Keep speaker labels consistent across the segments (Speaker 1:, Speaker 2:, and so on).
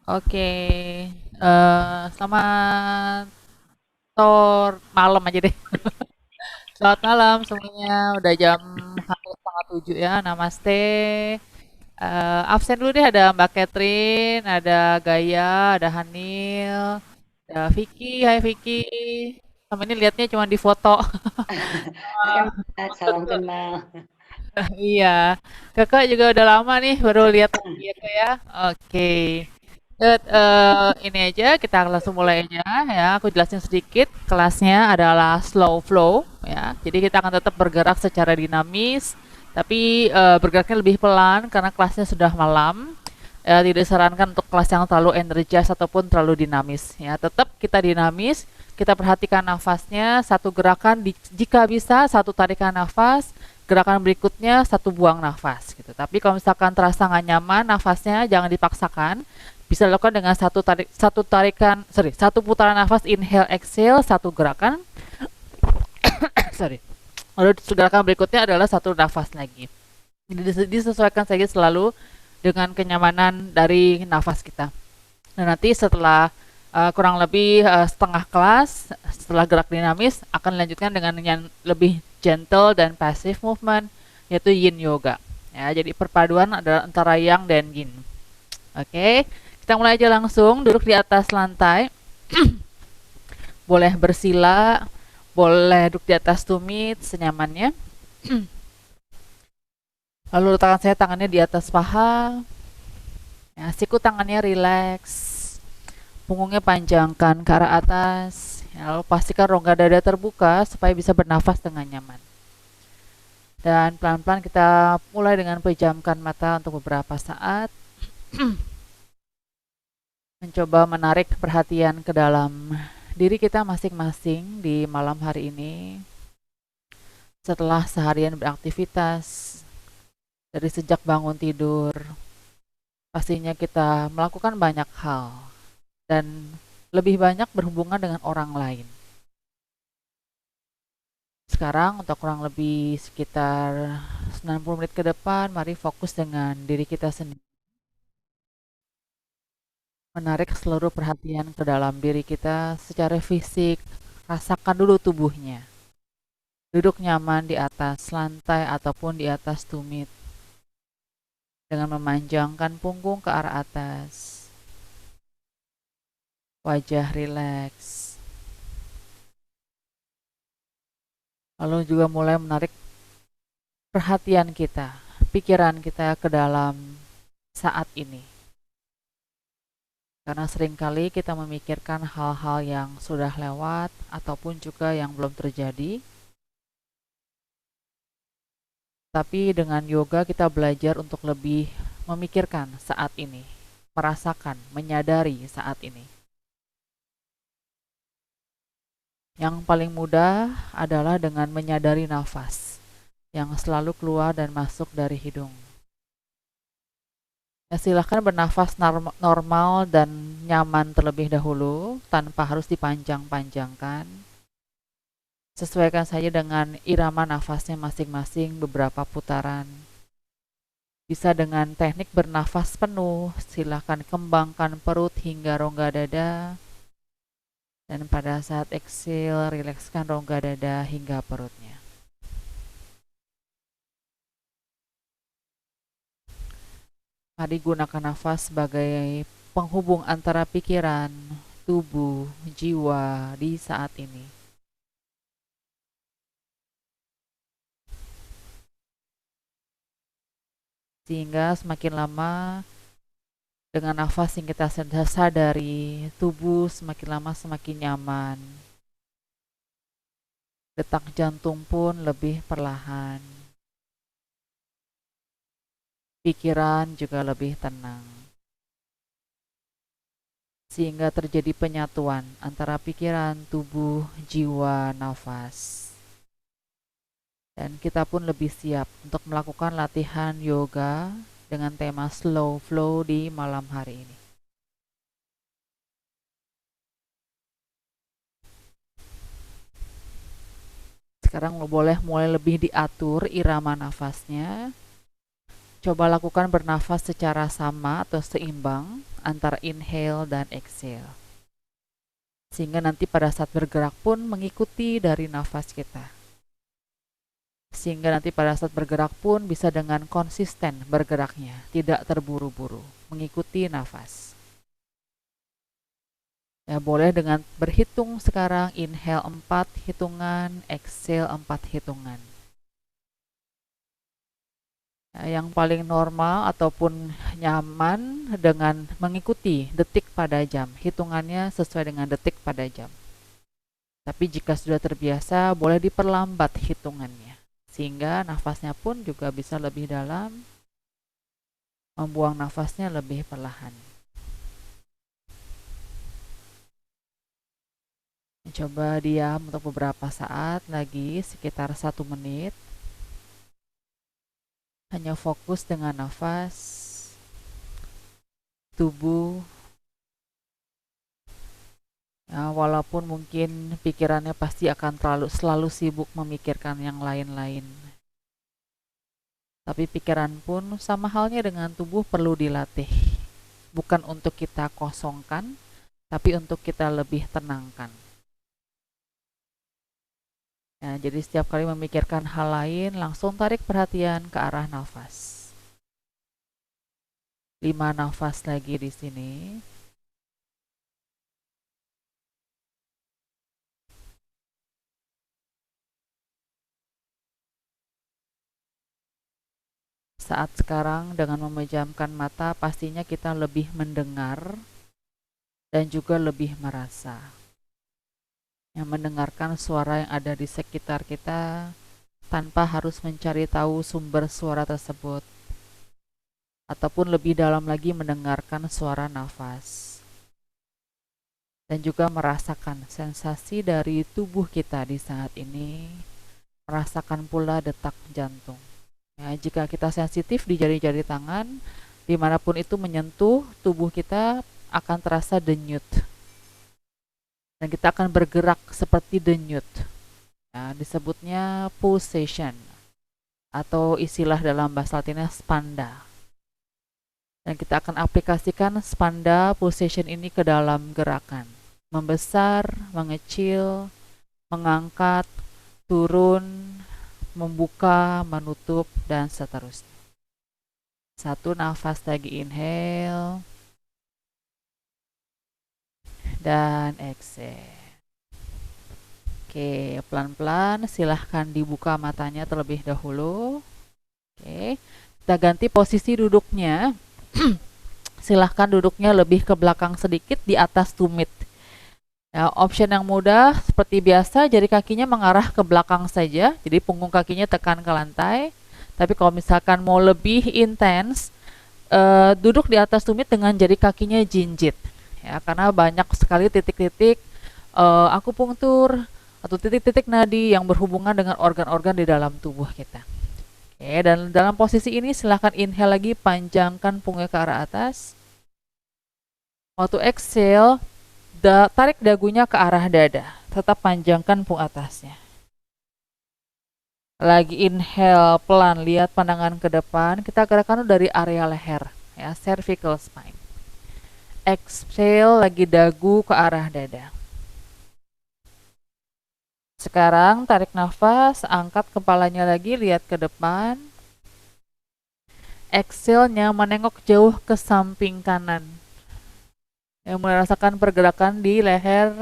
Speaker 1: Oke, selamat malam aja deh. Selamat malam semuanya. Udah jam hampir setengah tujuh ya. Namaste. Absen dulu deh, ada Mbak Catherine, ada Gaya, ada Hanil, ada Vicky. Hai Vicky. Sama ini lihatnya cuma di foto.
Speaker 2: Hai Mbak, salam kenal.
Speaker 1: Iya. Kakak juga udah lama nih baru lihat lagi ya Kak ya. Oke. Ini aja kita langsung mulai aja ya. Aku jelasin sedikit. Kelasnya adalah slow flow ya. Jadi kita akan tetap bergerak secara dinamis, tapi bergeraknya lebih pelan karena kelasnya sudah malam. Tidak disarankan untuk kelas yang terlalu energis ataupun terlalu dinamis ya. Tetap kita dinamis. Kita perhatikan nafasnya. Satu gerakan jika bisa satu tarikan nafas. Gerakan berikutnya satu buang nafas gitu. Tapi kalau misalkan terasa nggak nyaman nafasnya, jangan dipaksakan, bisa dilakukan dengan satu putaran nafas inhale exhale, satu gerakan. Sorry. Lalu gerakan berikutnya adalah satu nafas lagi. Jadi disesuaikan saja selalu dengan kenyamanan dari nafas kita. Nah, nanti setelah kurang lebih setengah kelas, setelah gerak dinamis akan dilanjutkan dengan yang lebih gentle dan passive movement, yaitu yin yoga. Ya, jadi perpaduan adalah antara yang dan yin. Oke, kita mulai aja langsung. Duduk di atas lantai. Boleh bersila, boleh duduk di atas tumit senyamannya. Lalu letakkan saya tangannya di atas paha. Ya, siku tangannya rileks. Punggungnya panjangkan ke arah atas. Ya, lalu pastikan rongga dada terbuka supaya bisa bernafas dengan nyaman. Dan pelan-pelan kita mulai dengan pejamkan mata untuk beberapa saat. Mencoba menarik perhatian ke dalam diri kita masing-masing di malam hari ini. Setelah seharian beraktivitas, dari sejak bangun tidur, pastinya kita melakukan banyak hal dan lebih banyak berhubungan dengan orang lain. Sekarang untuk kurang lebih sekitar 90 menit ke depan, mari fokus dengan diri kita sendiri. Menarik seluruh perhatian ke dalam diri kita secara fisik, rasakan dulu tubuhnya. Duduk nyaman di atas lantai ataupun di atas tumit dengan memanjangkan punggung ke arah atas. Wajah rileks. Lalu juga mulai menarik perhatian kita, pikiran kita ke dalam saat ini. Karena seringkali kita memikirkan hal-hal yang sudah lewat ataupun juga yang belum terjadi. Tapi dengan yoga kita belajar untuk lebih memikirkan saat ini, merasakan, menyadari saat ini. Yang paling mudah adalah dengan menyadari nafas yang selalu keluar dan masuk dari hidung. Ya, silahkan bernafas normal dan nyaman terlebih dahulu tanpa harus dipanjang-panjangkan. Sesuaikan saja dengan irama nafasnya masing-masing beberapa putaran. Bisa dengan teknik bernafas penuh, silahkan kembangkan perut hingga rongga dada. Dan pada saat exhale, rilekskan rongga dada hingga perutnya. Mari gunakan nafas sebagai penghubung antara pikiran, tubuh, jiwa di saat ini. Sehingga semakin lama dengan nafas yang kita sadari, tubuh semakin lama semakin nyaman. Detak jantung pun lebih perlahan. Pikiran juga lebih tenang. Sehingga terjadi penyatuan antara pikiran, tubuh, jiwa, nafas. Dan kita pun lebih siap untuk melakukan latihan yoga dengan tema slow flow di malam hari ini. Sekarang boleh mulai lebih diatur irama nafasnya. Coba lakukan bernafas secara sama atau seimbang antara inhale dan exhale. Sehingga nanti pada saat bergerak pun mengikuti dari nafas kita. Sehingga nanti pada saat bergerak pun bisa dengan konsisten bergeraknya, tidak terburu-buru, mengikuti nafas. Ya, boleh dengan berhitung sekarang, inhale 4 hitungan, exhale 4 hitungan. Ya, yang paling normal ataupun nyaman dengan mengikuti detik pada jam, hitungannya sesuai dengan detik pada jam. Tapi jika sudah terbiasa, boleh diperlambat hitungannya, sehingga nafasnya pun juga bisa lebih dalam, membuang nafasnya lebih perlahan. Coba diam untuk beberapa saat lagi, sekitar 1 menit. Hanya fokus dengan nafas, tubuh. Ya, walaupun mungkin pikirannya pasti akan selalu sibuk memikirkan yang lain-lain. Tapi pikiran pun sama halnya dengan tubuh perlu dilatih. Bukan untuk kita kosongkan, tapi untuk kita lebih tenangkan. Ya, jadi setiap kali memikirkan hal lain, langsung tarik perhatian ke arah nafas. 5 nafas lagi di sini. Saat sekarang dengan memejamkan mata, pastinya kita lebih mendengar dan juga lebih merasa. Yang mendengarkan suara yang ada di sekitar kita tanpa harus mencari tahu sumber suara tersebut, ataupun lebih dalam lagi mendengarkan suara nafas, dan juga merasakan sensasi dari tubuh kita di saat ini, merasakan pula detak jantung. Ya, jika kita sensitif di jari-jari tangan, dimanapun itu menyentuh tubuh kita akan terasa denyut. Dan kita akan bergerak seperti denyut. Ya, disebutnya pulsation, atau istilah dalam bahasa Latinnya spanda. Dan kita akan aplikasikan spanda pulsation ini ke dalam gerakan. Membesar, mengecil, mengangkat, turun, membuka, menutup, dan seterusnya. 1 nafas lagi, inhale dan exhale. Oke, pelan-pelan silahkan dibuka matanya terlebih dahulu. Oke, kita ganti posisi duduknya. Silahkan duduknya lebih ke belakang sedikit, di atas tumit. Ya, option yang mudah seperti biasa, jari kakinya mengarah ke belakang saja, jadi punggung kakinya tekan ke lantai. Tapi kalau misalkan mau lebih intens, duduk di atas tumit dengan jari kakinya jinjit. Ya, karena banyak sekali titik-titik akupunktur atau titik-titik nadi yang berhubungan dengan organ-organ di dalam tubuh kita. Oke, dan dalam posisi ini silahkan inhale lagi, panjangkan punggungnya ke arah atas. Waktu exhale, tarik dagunya ke arah dada, tetap panjangkan punggung atasnya. Lagi inhale, pelan, lihat pandangan ke depan. Kita gerakan dari area leher, ya, cervical spine. Exhale, lagi dagu ke arah dada. Sekarang tarik nafas, angkat kepalanya lagi, lihat ke depan. Exhale-nya menengok jauh ke samping kanan. Yang merasakan pergerakan di leher.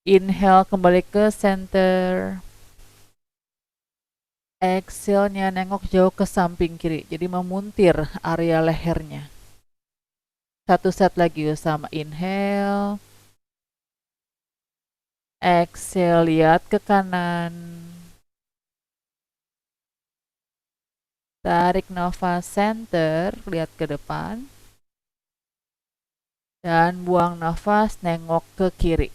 Speaker 1: Inhale, kembali ke center. Exhale-nya nengok jauh ke samping kiri, jadi memuntir area lehernya. 1 set lagi sama inhale. Exhale, lihat ke kanan. Tarik nafas center, lihat ke depan. Dan buang nafas, nengok ke kiri.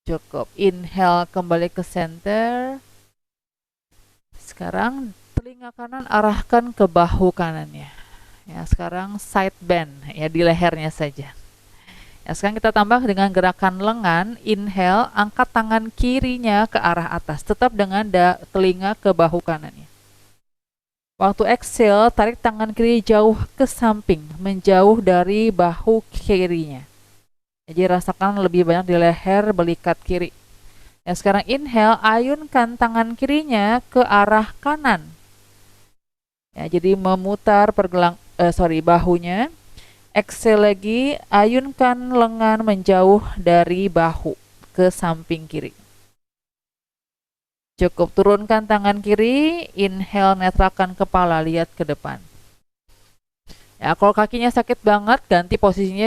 Speaker 1: Cukup. Inhale, kembali ke center. Sekarang telinga kanan arahkan ke bahu kanannya. Ya, sekarang side bend, ya, di lehernya saja. Ya, sekarang kita tambah dengan gerakan lengan. Inhale, angkat tangan kirinya ke arah atas, tetap dengan telinga ke bahu kanannya. Waktu exhale, tarik tangan kiri jauh ke samping, menjauh dari bahu kirinya. Jadi rasakan lebih banyak di leher belikat kiri. Ya, sekarang inhale, ayunkan tangan kirinya ke arah kanan. Ya, jadi memutar bahunya. Exhale lagi, ayunkan lengan menjauh dari bahu ke samping kiri. Cukup turunkan tangan kiri, inhale, netralkan kepala, lihat ke depan. Ya, kalau kakinya sakit banget, ganti posisinya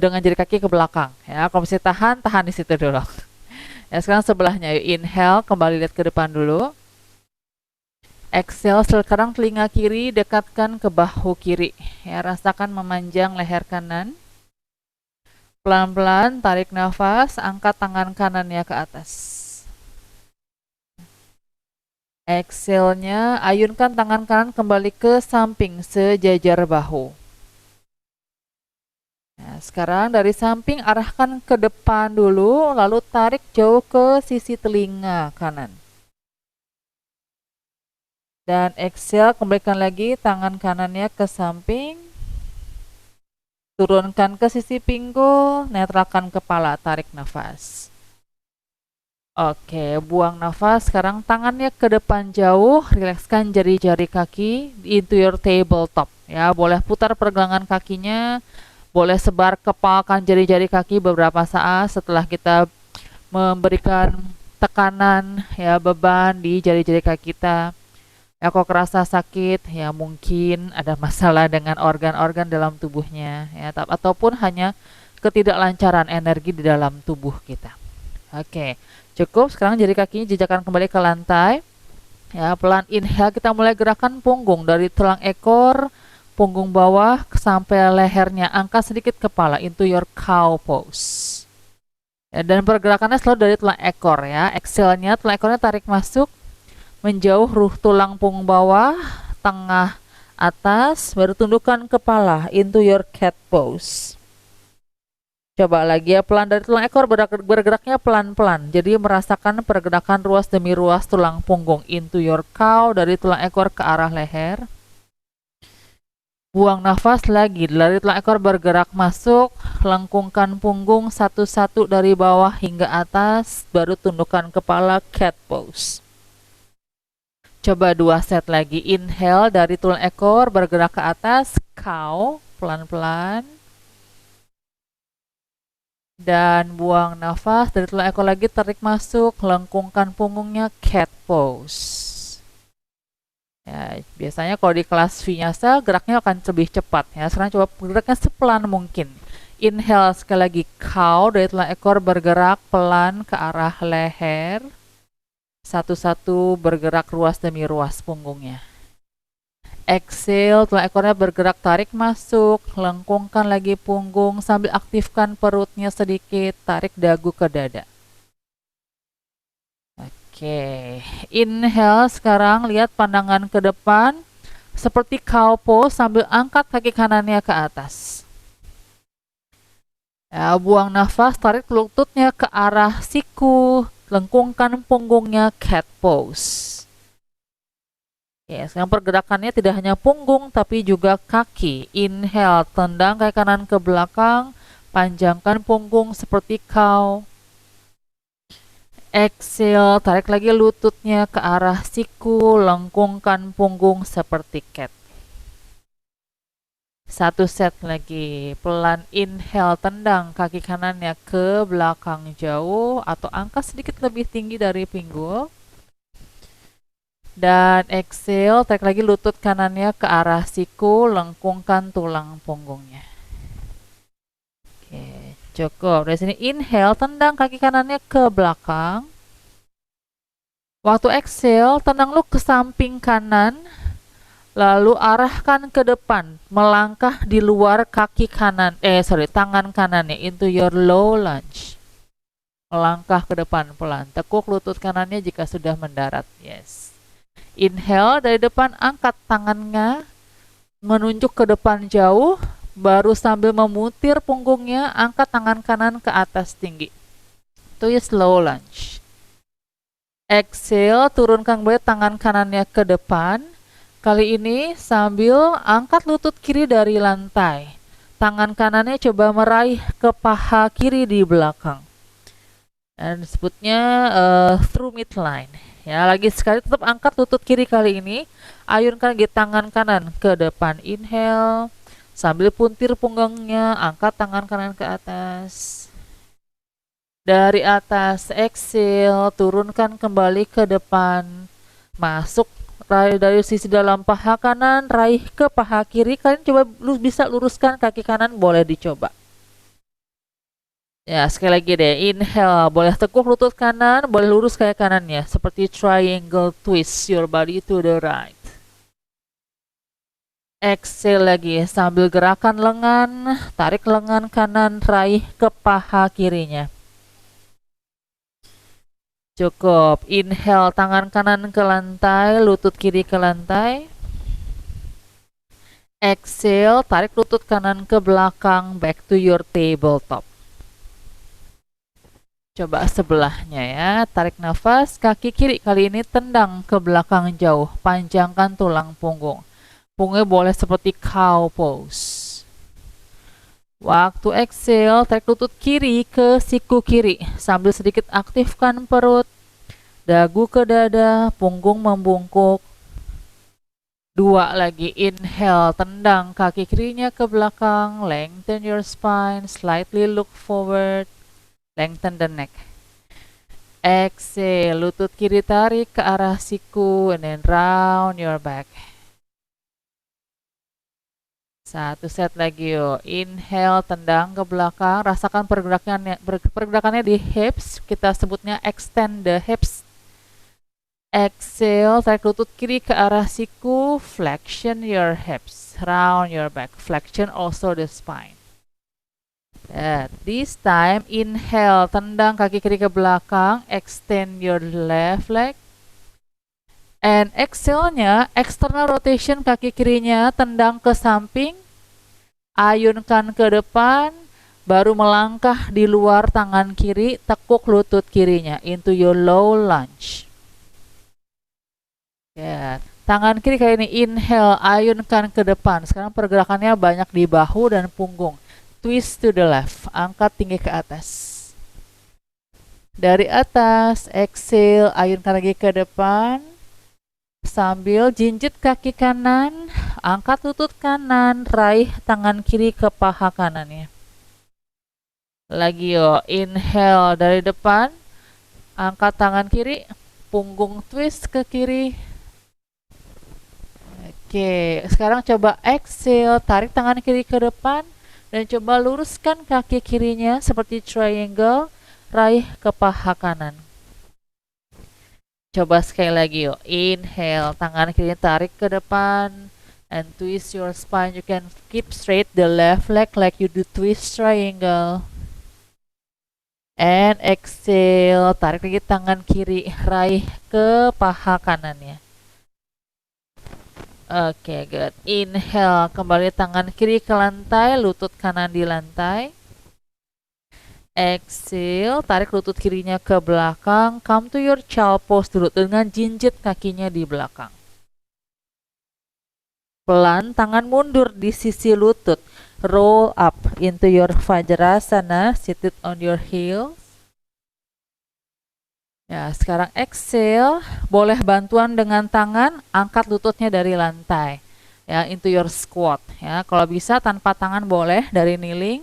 Speaker 1: dengan jari kaki ke belakang. Ya, kalau masih tahan di situ dulu. Ya, sekarang sebelahnya, yuk inhale, kembali lihat ke depan dulu. Exhale, sekarang telinga kiri dekatkan ke bahu kiri. Ya, rasakan memanjang leher kanan. Pelan-pelan tarik nafas, angkat tangan kanannya ke atas. Exhale-nya, ayunkan tangan kanan kembali ke samping sejajar bahu. Nah, sekarang dari samping arahkan ke depan dulu, lalu tarik jauh ke sisi telinga kanan. Dan exhale, kembalikan lagi tangan kanannya ke samping. Turunkan ke sisi pinggul, netralkan kepala, tarik nafas. Oke, buang nafas. Sekarang tangannya ke depan jauh, rilekskan jari-jari kaki into your tabletop. Ya, boleh putar pergelangan kakinya, boleh sebar kepalkan jari-jari kaki beberapa saat setelah kita memberikan tekanan, ya, beban di jari-jari kaki kita. Ya, kok kerasa sakit, ya mungkin ada masalah dengan organ-organ dalam tubuhnya, ya, ataupun hanya ketidaklancaran energi di dalam tubuh kita. Oke, cukup. Sekarang jari kakinya jejakkan kembali ke lantai. Ya, pelan inhale, kita mulai gerakan punggung dari tulang ekor, punggung bawah sampai lehernya. Angkat sedikit kepala into your cow pose. Ya, dan pergerakannya selalu dari tulang ekor, ya. Exhale-nya, tulang ekornya tarik masuk, menjauh tulang punggung bawah, tengah, atas, baru tundukkan kepala into your cat pose. Coba lagi ya, pelan dari tulang ekor, bergeraknya pelan-pelan. Jadi merasakan pergerakan ruas demi ruas tulang punggung into your cow, dari tulang ekor ke arah leher. Buang nafas lagi, dari tulang ekor bergerak masuk, lengkungkan punggung satu-satu dari bawah hingga atas, baru tundukkan kepala, cat pose. Coba 2 set lagi, inhale dari tulang ekor bergerak ke atas, cow, pelan-pelan. Dan buang nafas dari tulang ekor lagi, tarik masuk, lengkungkan punggungnya, cat pose. Ya, biasanya kalau di kelas vinyasa geraknya akan lebih cepat, ya. Sekarang coba geraknya sepelan mungkin. Inhale sekali lagi, cow, dari tulang ekor bergerak pelan ke arah leher. Satu-satu bergerak ruas demi ruas punggungnya. Exhale, tulang ekornya bergerak, tarik masuk, lengkungkan lagi punggung sambil aktifkan perutnya sedikit, tarik dagu ke dada. Oke, inhale, sekarang lihat pandangan ke depan seperti cow pose sambil angkat kaki kanannya ke atas. Ya, buang nafas, tarik lututnya ke arah siku, lengkungkan punggungnya, cat pose. Ya, sekarang pergerakannya tidak hanya punggung tapi juga kaki. Inhale, tendang kaki kanan ke belakang, panjangkan punggung seperti cow. Exhale, tarik lagi lututnya ke arah siku, lengkungkan punggung seperti cat. 1 set lagi, pelan inhale, tendang kaki kanannya ke belakang jauh atau angkat sedikit lebih tinggi dari pinggul. Dan exhale, tarik lagi lutut kanannya ke arah siku, lengkungkan tulang punggungnya. Oke, cukup. Dari sini inhale, tendang kaki kanannya ke belakang. Waktu exhale, tendang lu ke samping kanan, lalu arahkan ke depan, melangkah di luar tangan kanannya into your low lunge. Melangkah ke depan pelan, tekuk lutut kanannya jika sudah mendarat. Yes. Inhale, dari depan angkat tangannya menunjuk ke depan jauh, baru sambil memutir punggungnya, angkat tangan kanan ke atas tinggi. Itu ya slow lunge. Exhale, turunkan kembali tangan kanannya ke depan, Kali ini sambil angkat lutut kiri dari lantai. Tangan kanannya coba meraih ke paha kiri di belakang. Dan disebutnya through midline. Ya, lagi sekali tetap angkat lutut kiri kali ini. Ayunkan tangan kanan ke depan. Inhale. Sambil puntir punggungnya, angkat tangan kanan ke atas. Dari atas, exhale, turunkan kembali ke depan. Masuk dari sisi dalam paha kanan, raih ke paha kiri. Kalian coba bisa luruskan kaki kanan, boleh dicoba. Ya, sekali lagi deh. Inhale, boleh tekuk lutut kanan, boleh lurus kaki kanannya. Seperti triangle twist your body to the right. Exhale lagi, sambil gerakan lengan, tarik lengan kanan, raih ke paha kirinya. Cukup. Inhale, tangan kanan ke lantai, lutut kiri ke lantai. Exhale, tarik lutut kanan ke belakang, back to your tabletop. Coba sebelahnya ya, tarik nafas, kaki kiri kali ini tendang ke belakang jauh, panjangkan tulang punggung. Punggungnya boleh seperti cow pose. Waktu exhale, tarik lutut kiri ke siku kiri, sambil sedikit aktifkan perut, dagu ke dada, punggung membungkuk. 2 lagi, inhale, tendang kaki kirinya ke belakang, lengthen your spine, slightly look forward, lengthen the neck. Exhale, lutut kiri tarik ke arah siku, and then round your back. 1 set lagi yuk. Inhale, tendang ke belakang, rasakan pergerakannya di hips, kita sebutnya extend the hips. Exhale, tarik lutut kiri ke arah siku, flexion your hips, round your back, flexion also the spine. This time, inhale, tendang kaki kiri ke belakang, extend your left leg. And exhale-nya, external rotation kaki kirinya, tendang ke samping, ayunkan ke depan, baru melangkah di luar tangan kiri, tekuk lutut kirinya, into your low lunge. Ya, tangan kiri kali ini inhale, ayunkan ke depan. Sekarang pergerakannya banyak di bahu dan punggung. Twist to the left, angkat tinggi ke atas. Dari atas, exhale, ayunkan lagi ke depan. Sambil jinjit kaki kanan, angkat lutut kanan, raih tangan kiri ke paha kanannya. Lagi yo, inhale dari depan, angkat tangan kiri, punggung twist ke kiri. Oke, sekarang coba exhale, tarik tangan kiri ke depan, dan coba luruskan kaki kirinya seperti triangle, raih ke paha kanan. Coba sekali lagi yuk. Inhale, tangan kiri tarik ke depan and twist your spine. You can keep straight the left leg like you do twist triangle. And exhale, tarik lagi tangan kiri, raih ke paha kanannya. Oke, good. Inhale, kembali tangan kiri ke lantai, lutut kanan di lantai. Exhale, tarik lutut kirinya ke belakang, come to your child pose dulu dengan jinjit kakinya di belakang. Pelan, tangan mundur di sisi lutut, roll up into your Vajrasana, seated on your heels. Ya, sekarang exhale, boleh bantuan dengan tangan, angkat lututnya dari lantai, ya, into your squat. Ya, kalau bisa tanpa tangan boleh dari kneeling,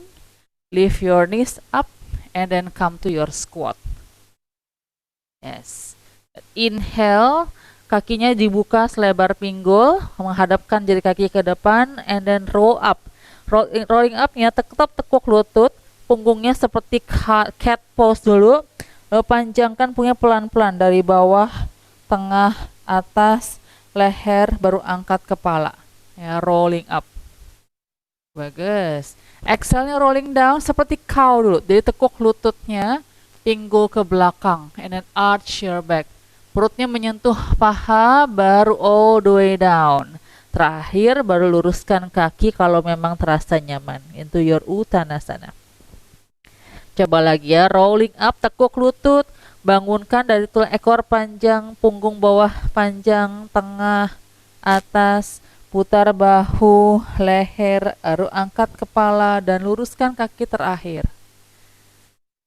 Speaker 1: lift your knees up, and then come to your squat. Yes. Inhale, kakinya dibuka selebar pinggul, menghadapkan jari kaki ke depan, and then roll up. Rolling up-nya tetap tekuk lutut, punggungnya seperti cat pose dulu, lalu panjangkan punggungnya pelan-pelan dari bawah, tengah, atas, leher, baru angkat kepala. Ya, rolling up. Bagus. Exhale-nya rolling down seperti cow dulu. Jadi tekuk lututnya, pinggul ke belakang, and then arch your back. Perutnya menyentuh paha, baru all the way down. Terakhir baru luruskan kaki kalau memang terasa nyaman. Into your Uttanasana. Coba lagi ya, rolling up, tekuk lutut, bangunkan dari tulang ekor panjang, punggung bawah panjang, tengah, atas, putar bahu, leher, baru angkat kepala dan luruskan kaki terakhir.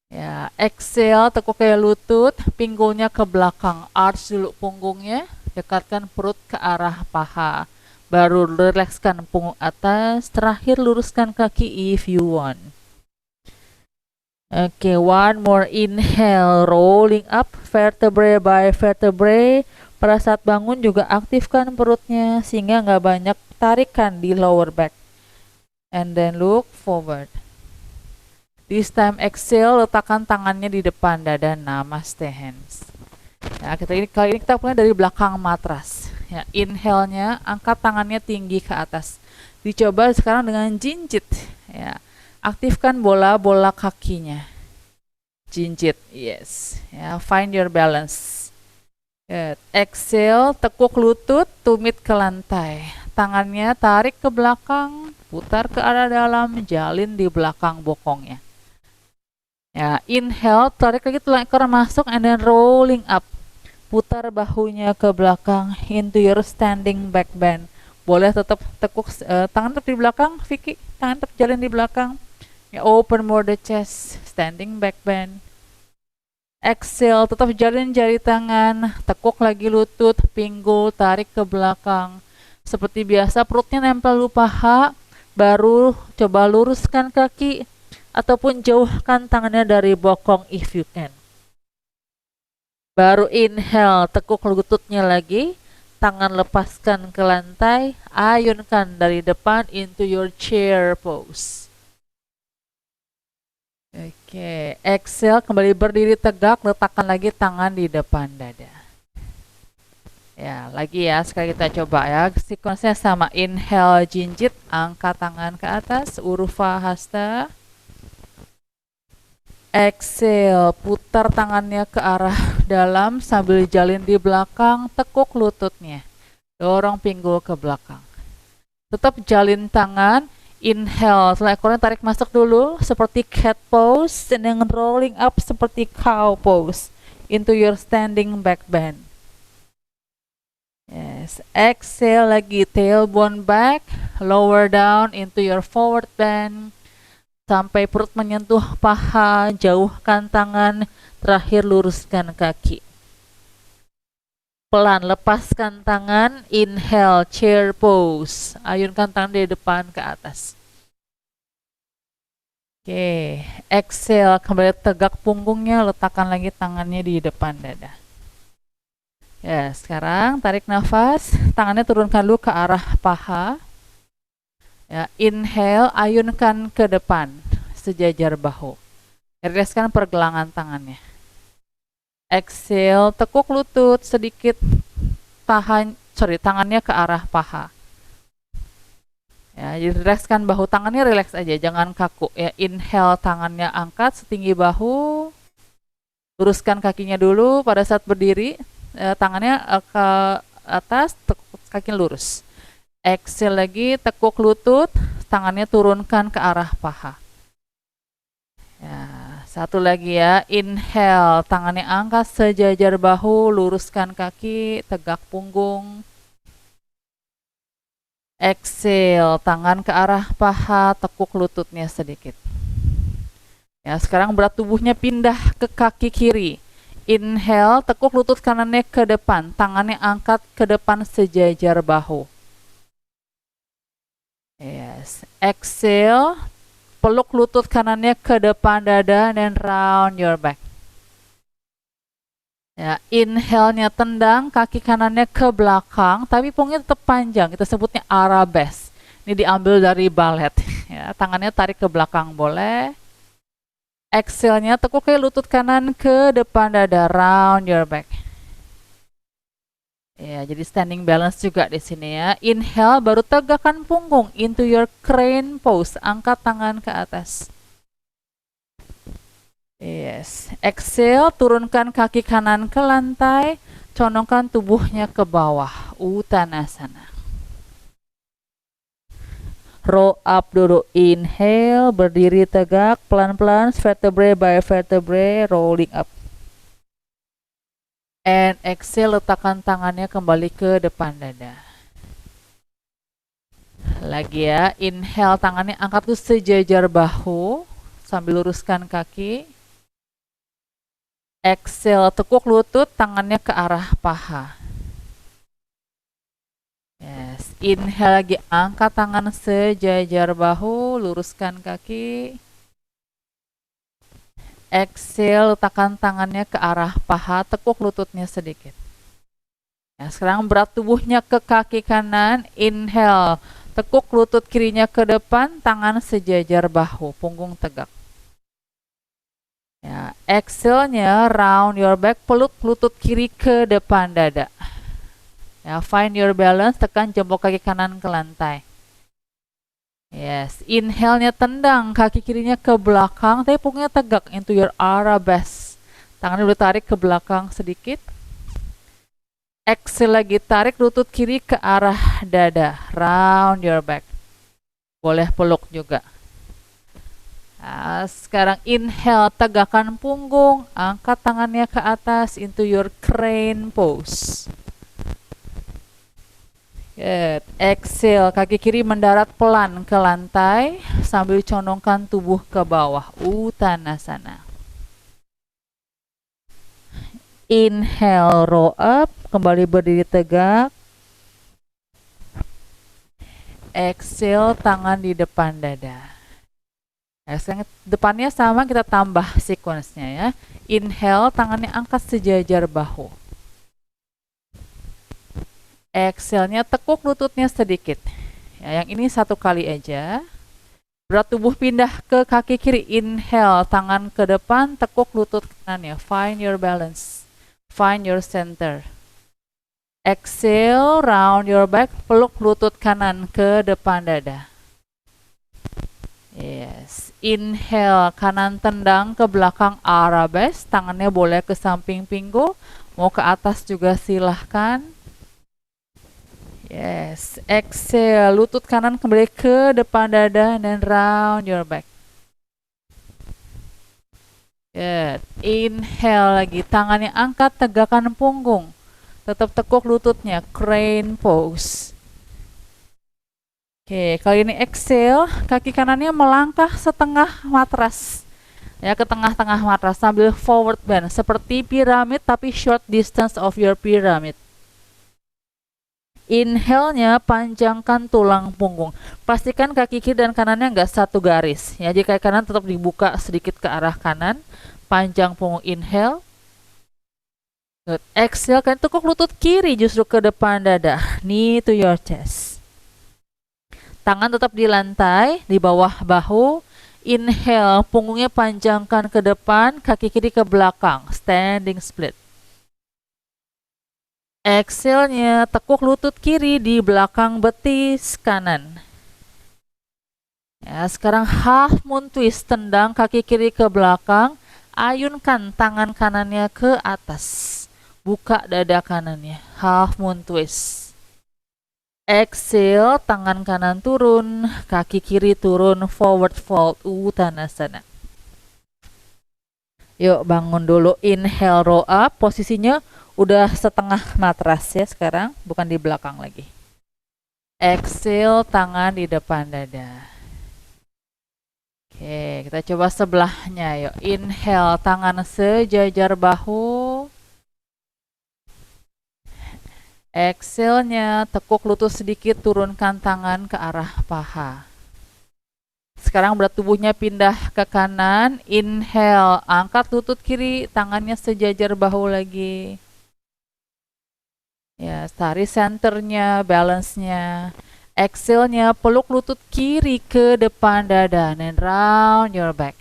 Speaker 1: Ya, exhale, tekuk ke lutut, pinggulnya ke belakang, arch dulu punggungnya, dekatkan perut ke arah paha. Baru rilekskan punggung atas, terakhir luruskan kaki if you want. Oke, one more inhale, rolling up vertebrae by vertebrae. Pada saat bangun juga aktifkan perutnya sehingga nggak banyak tarikan di lower back. And then look forward. This time exhale, letakkan tangannya di depan dada, namaste hands. Ya, kali ini kita mulai dari belakang matras. Ya, inhale-nya angkat tangannya tinggi ke atas. Dicoba sekarang dengan jinjit. Ya. Aktifkan bola-bola kakinya. Jinjit, yes. Ya, find your balance. Good. Exhale, tekuk lutut, tumit ke lantai. Tangannya tarik ke belakang, putar ke arah dalam, jalin di belakang bokongnya. Ya, inhale, tarik lagi tulang ekor masuk, and then rolling up. Putar bahunya ke belakang into your standing back bend. Boleh tetap tekuk, tangan tetap di belakang, Vicky. Tangan tetap jalan di belakang. Ya, open more the chest, standing back bend. Exhale, tetap jalin jari tangan, tekuk lagi lutut, pinggul, tarik ke belakang. Seperti biasa, perutnya nempel di paha, baru coba luruskan kaki, ataupun jauhkan tangannya dari bokong if you can. Baru inhale, tekuk lututnya lagi, tangan lepaskan ke lantai, ayunkan dari depan into your chair pose. Oke, exhale, kembali berdiri tegak, letakkan lagi tangan di depan dada. Ya, lagi ya, sekali kita coba ya. Sekuensnya sama, inhale jinjit, angkat tangan ke atas, Urva Hasta. Exhale, putar tangannya ke arah dalam sambil jalin di belakang, tekuk lututnya. Dorong pinggul ke belakang. Tetap jalin tangan. Inhale, setelah ekornya tarik masuk dulu seperti cat pose, dan then rolling up seperti cow pose into your standing back bend. Yes, exhale lagi, tailbone back, lower down into your forward bend sampai perut menyentuh paha, jauhkan tangan, terakhir luruskan kaki. Pelan lepaskan tangan, inhale chair pose, ayunkan tangan dari depan ke atas. Oke, exhale, kembali tegak punggungnya, letakkan lagi tangannya di depan dada. Ya, sekarang tarik nafas, tangannya turunkan dulu ke arah paha. Ya, inhale, ayunkan ke depan, sejajar bahu. Rilekskan pergelangan tangannya. Exhale, tekuk lutut sedikit, tangannya ke arah paha. Ya, jadi rilekskan bahu, tangannya rileks aja, jangan kaku. Ya, inhale, tangannya angkat setinggi bahu. Luruskan kakinya dulu pada saat berdiri, tangannya ke atas, kaki lurus. Exhale lagi, tekuk lutut, tangannya turunkan ke arah paha. Ya, satu lagi ya, inhale, tangannya angkat sejajar bahu, luruskan kaki, tegak punggung. Exhale, tangan ke arah paha, tekuk lututnya sedikit. Ya, sekarang berat tubuhnya pindah ke kaki kiri. Inhale, tekuk lutut kanannya ke depan, tangannya angkat ke depan sejajar bahu. Yes, exhale, peluk lutut kanannya ke depan dada dan round your back. Ya, inhale-nya tendang kaki kanannya ke belakang, tapi punggungnya tetap panjang. Kita sebutnya arabesque. Ini diambil dari balet. Ya, tangannya tarik ke belakang boleh. Exhale-nya tekuk ke lutut kanan ke depan dada, round your back. Ya, jadi standing balance juga di sini ya. Inhale, baru tegakkan punggung into your crane pose. Angkat tangan ke atas. Yes. Exhale, turunkan kaki kanan ke lantai, condongkan tubuhnya ke bawah, Uttanasana. Roll up dulu, inhale, berdiri tegak, pelan-pelan, vertebrae by vertebrae, rolling up. And exhale, letakkan tangannya kembali ke depan dada. Lagi ya, inhale tangannya angkat tuh sejajar bahu sambil luruskan kaki. Exhale, tekuk lutut, tangannya ke arah paha. Yes, inhale lagi, angkat tangan sejajar bahu, luruskan kaki. Exhale, letakkan tangannya ke arah paha, tekuk lututnya sedikit. Ya, sekarang berat tubuhnya ke kaki kanan, inhale, tekuk lutut kirinya ke depan, tangan sejajar bahu, punggung tegak. Ya, exhale-nya round your back, peluk lutut kiri ke depan dada. Ya, find your balance, tekan jempol kaki kanan ke lantai. Yes, inhale-nya tendang kaki kirinya ke belakang, tapi punggungnya tegak into your arabesque. Tangannya boleh tarik ke belakang sedikit. Exhale lagi, tarik lutut kiri ke arah dada, round your back. Boleh peluk juga. Nah, sekarang inhale, tegakkan punggung, angkat tangannya ke atas into your crane pose. Good. Exhale, kaki kiri mendarat pelan ke lantai sambil condongkan tubuh ke bawah, Uttanasana. Inhale, roll up, kembali berdiri tegak. Exhale, tangan di depan dada. Sekarang depannya sama, kita tambah sequence-nya ya. Inhale, tangannya angkat sejajar bahu. Exhale-nya tekuk lututnya sedikit. Ya, yang ini satu kali aja. Berat tubuh pindah ke kaki kiri. Inhale, tangan ke depan, tekuk lutut kanannya. Find your balance. Find your center. Exhale, round your back, peluk lutut kanan ke depan dada. Yes, inhale, kanan tendang ke belakang arabesque, tangannya boleh ke samping pinggul, mau ke atas juga silahkan. Yes, exhale, lutut kanan kembali ke depan dada dan round your back. Good, inhale lagi, tangannya angkat, tegakkan punggung, tetap tekuk lututnya, crane pose. Oke, kali ini exhale, kaki kanannya melangkah setengah matras. Ya, ke tengah-tengah matras sambil forward bend, seperti piramid tapi short distance of your pyramid. Inhale-nya panjangkan tulang punggung. Pastikan kaki kiri dan kanannya nggak satu garis. Ya, jadi kaki kanan tetap dibuka sedikit ke arah kanan. Panjang punggung, inhale. Good. Exhale, kalian tekuk lutut kiri justru ke depan dada. Knee to your chest. Tangan tetap di lantai, di bawah bahu. Inhale, punggungnya panjangkan ke depan, kaki kiri ke belakang, standing split. Exhale-nya, tekuk lutut kiri di belakang betis kanan. Ya, sekarang half moon twist, tendang kaki kiri ke belakang, ayunkan tangan kanannya ke atas. Buka dada kanannya, half moon twist. Exhale, tangan kanan turun, kaki kiri turun, forward fold, Uttanasana. Yuk bangun dulu, inhale, roll up, posisinya udah setengah matras ya sekarang, bukan di belakang lagi. Exhale, tangan di depan dada. Oke, kita coba sebelahnya yuk. Inhale, tangan sejajar bahu. Exhale-nya, tekuk lutut sedikit, turunkan tangan ke arah paha. Sekarang berat tubuhnya pindah ke kanan. Inhale, angkat lutut kiri, tangannya sejajar bahu lagi. Ya, tarik centernya, balance-nya. Exhale-nya, peluk lutut kiri ke depan dada, and round your back.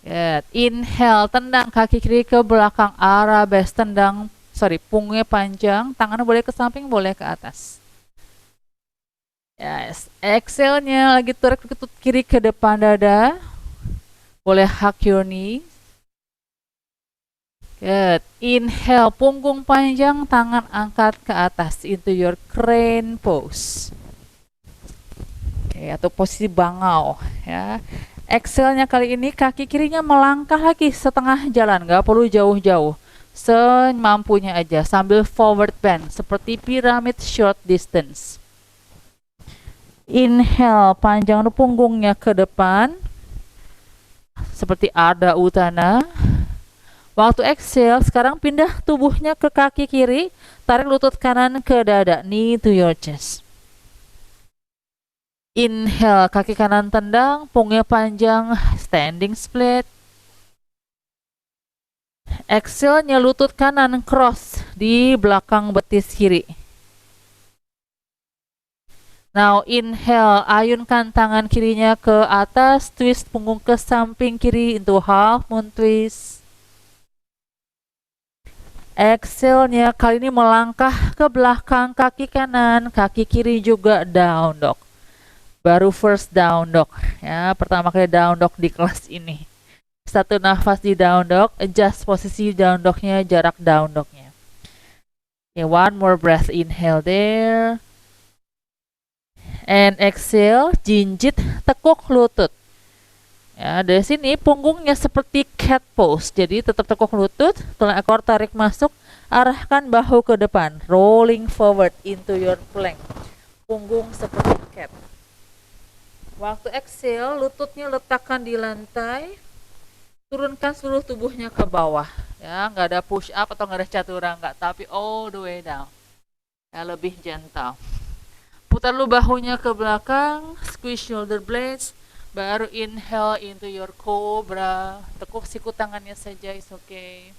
Speaker 1: Good. Inhale, tendang kaki kiri ke belakang, arabesque, tendang. Punggungnya panjang, tangannya boleh ke samping, boleh ke atas. Yes, exhale-nya lagi tarik lutut kiri ke depan dada. Boleh hug your knee. Good. Inhale, punggung panjang, tangan angkat ke atas into your crane pose. Oke, atau posisi bangau ya. Exhale-nya kali ini kaki kirinya melangkah lagi setengah jalan, nggak perlu jauh-jauh. semampunya aja sambil forward bend seperti pyramid short distance. Inhale, panjang punggungnya ke depan seperti Ardha Utthana. Waktu exhale, sekarang pindah tubuhnya ke kaki kiri, tarik lutut kanan ke dada, knee to your chest. Inhale, kaki kanan tendang, punggungnya panjang, standing split. Exhale-nya lutut kanan cross di belakang betis kiri. Now inhale, ayunkan tangan kirinya ke atas, twist punggung ke samping kiri into half moon twist. Exhale-nya kali ini melangkah ke belakang kaki kanan, kaki kiri juga down dog. Baru first down dog ya, pertama kali down dog di kelas ini. Satu nafas di down dog, adjust posisi down dognya, jarak down dognya. Okay, one more breath, inhale there. And exhale, jinjit, tekuk lutut. Ya, dari sini punggungnya seperti cat pose. Jadi tetap tekuk lutut, tulang ekor tarik masuk, arahkan bahu ke depan, rolling forward into your plank. Punggung seperti cat. Waktu exhale, lututnya letakkan di lantai, turunkan seluruh tubuhnya ke bawah. Ya, nggak ada push up atau nggak ada chaturanga, tapi all the way down. Ya, lebih gentle. Putar lu bahunya ke belakang, squeeze shoulder blades, baru inhale into your cobra. Tekuk siku tangannya saja, is okay.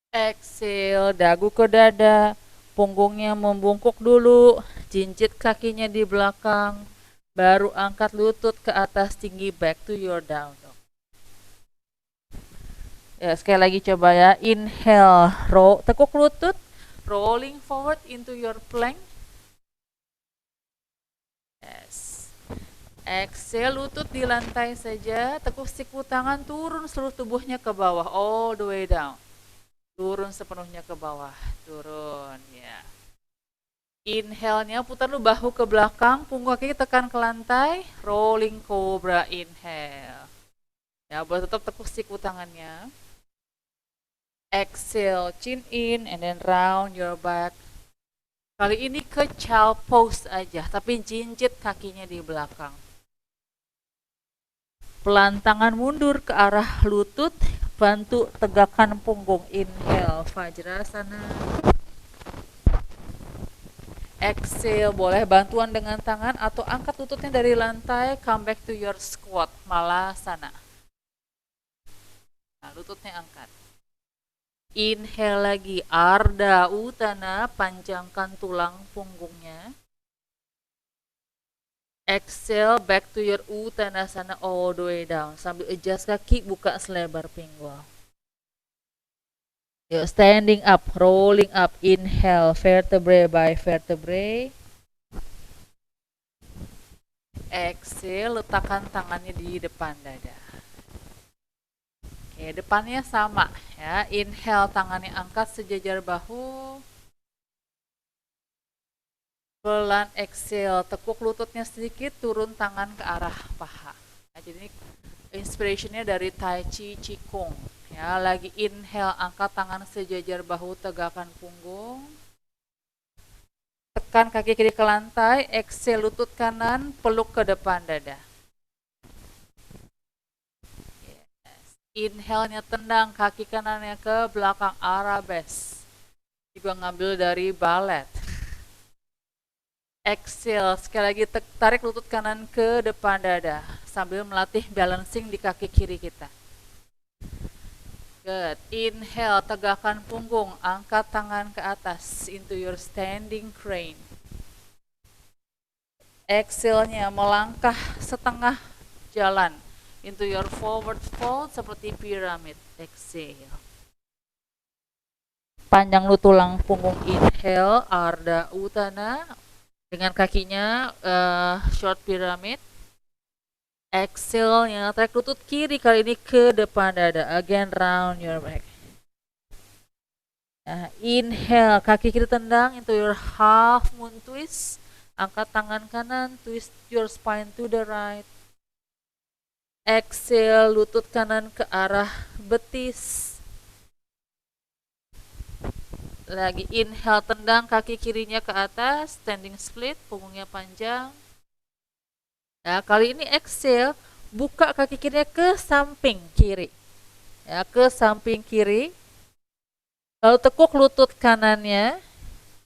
Speaker 1: Exhale, dagu ke dada, punggungnya membungkuk dulu, jinjit kakinya di belakang, baru angkat lutut ke atas tinggi, back to your down dog. Ya, sekali lagi coba ya, inhale, tekuk lutut, rolling forward into your plank. Yes. Exhale, lutut di lantai saja, tekuk siku tangan, turun seluruh tubuhnya ke bawah, all the way down. Turun sepenuhnya ke bawah, turun ya. Inhale-nya putar lu bahu ke belakang, punggung kaki tekan ke lantai, rolling cobra, inhale. Ya, boleh tetap tekuk siku tangannya. Exhale, chin in and then round your back. Kali ini ke child pose aja, tapi jinjit kakinya di belakang. Pelan tangan mundur ke arah lutut, bantu tegakkan punggung. Inhale, Vajrasana. Exhale, boleh bantuan dengan tangan atau angkat lututnya dari lantai, come back to your squat, Malasana. Nah, lututnya angkat. Inhale lagi, Ardha Utthana, panjangkan tulang punggungnya. Exhale, back to your Uttanasana all the way down. Sambil adjust kaki, buka selebar pinggul. Yuk, standing up, rolling up. Inhale, vertebrae by vertebrae. Exhale, letakkan tangannya di depan dada. Oke, depannya sama ya. Inhale, tangannya angkat sejajar bahu. Pelan exhale, tekuk lututnya sedikit, turun tangan ke arah paha. Nah, jadi ini inspirationnya dari Tai Chi Qigong. Ya, lagi inhale, angkat tangan sejajar bahu, tegakkan punggung. Tekan kaki kiri ke lantai, exhale lutut kanan, peluk ke depan dada. Inhale-nya tendang kaki kanannya ke belakang, arabesque. Juga ngambil dari ballet. Exhale, sekali lagi tarik lutut kanan ke depan dada sambil melatih balancing di kaki kiri kita. Good. Inhale, tegakkan punggung, angkat tangan ke atas into your standing crane. Exhale-nya melangkah setengah jalan into your forward fold seperti piramid. Exhale. Panjang lu tulang punggung, inhale, Ardha Utthana. Dengan kakinya short pyramid. Exhale, yang tarik lutut kiri kali ini ke depan dada. Again, round your back. Inhale, kaki kiri tendang into your half moon twist. Angkat tangan kanan, twist your spine to the right. Exhale, lutut kanan ke arah betis. Lagi inhale, tendang kaki kirinya ke atas, standing split, punggungnya panjang. Nah, kali ini exhale, buka kaki kirinya ke samping kiri. Ya, ke samping kiri. Lalu tekuk lutut kanannya,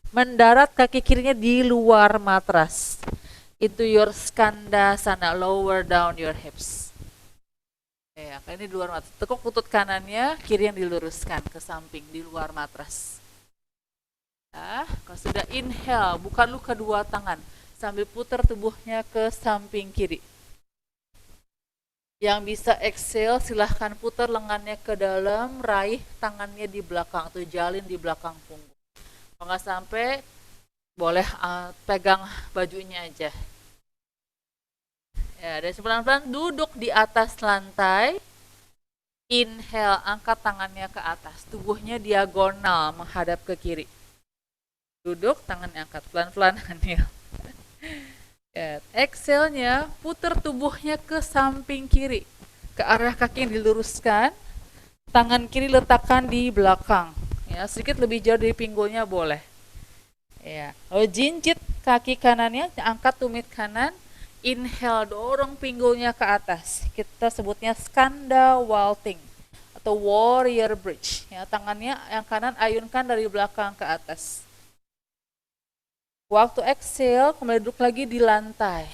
Speaker 1: mendarat kaki kirinya di luar matras. Into your skandasana, lower down your hips. Ya, ini di luar matras. Tekuk lutut kanannya, kiri yang diluruskan ke samping di luar matras. Ya, kalau sudah inhale, buka dulu kedua tangan sambil putar tubuhnya ke samping kiri. Yang bisa exhale, silahkan putar lengannya ke dalam, raih tangannya di belakang atau jalin di belakang punggung. Kalau nggak sampai, boleh pegang bajunya aja. Ya, dan pelan-pelan duduk di atas lantai. Inhale, angkat tangannya ke atas, tubuhnya diagonal menghadap ke kiri. Duduk, tangan angkat, pelan-pelan. Exhale-nya, putar tubuhnya ke samping kiri, ke arah kaki yang diluruskan. Tangan kiri letakkan di belakang, ya, sedikit lebih jauh dari pinggulnya boleh. Ya, lalu jinjit kaki kanannya, angkat tumit kanan. Inhale, dorong pinggulnya ke atas. Kita sebutnya skanda vaulting atau warrior bridge. Ya, tangannya yang kanan ayunkan dari belakang ke atas. Waktu exhale, kembali duduk lagi di lantai.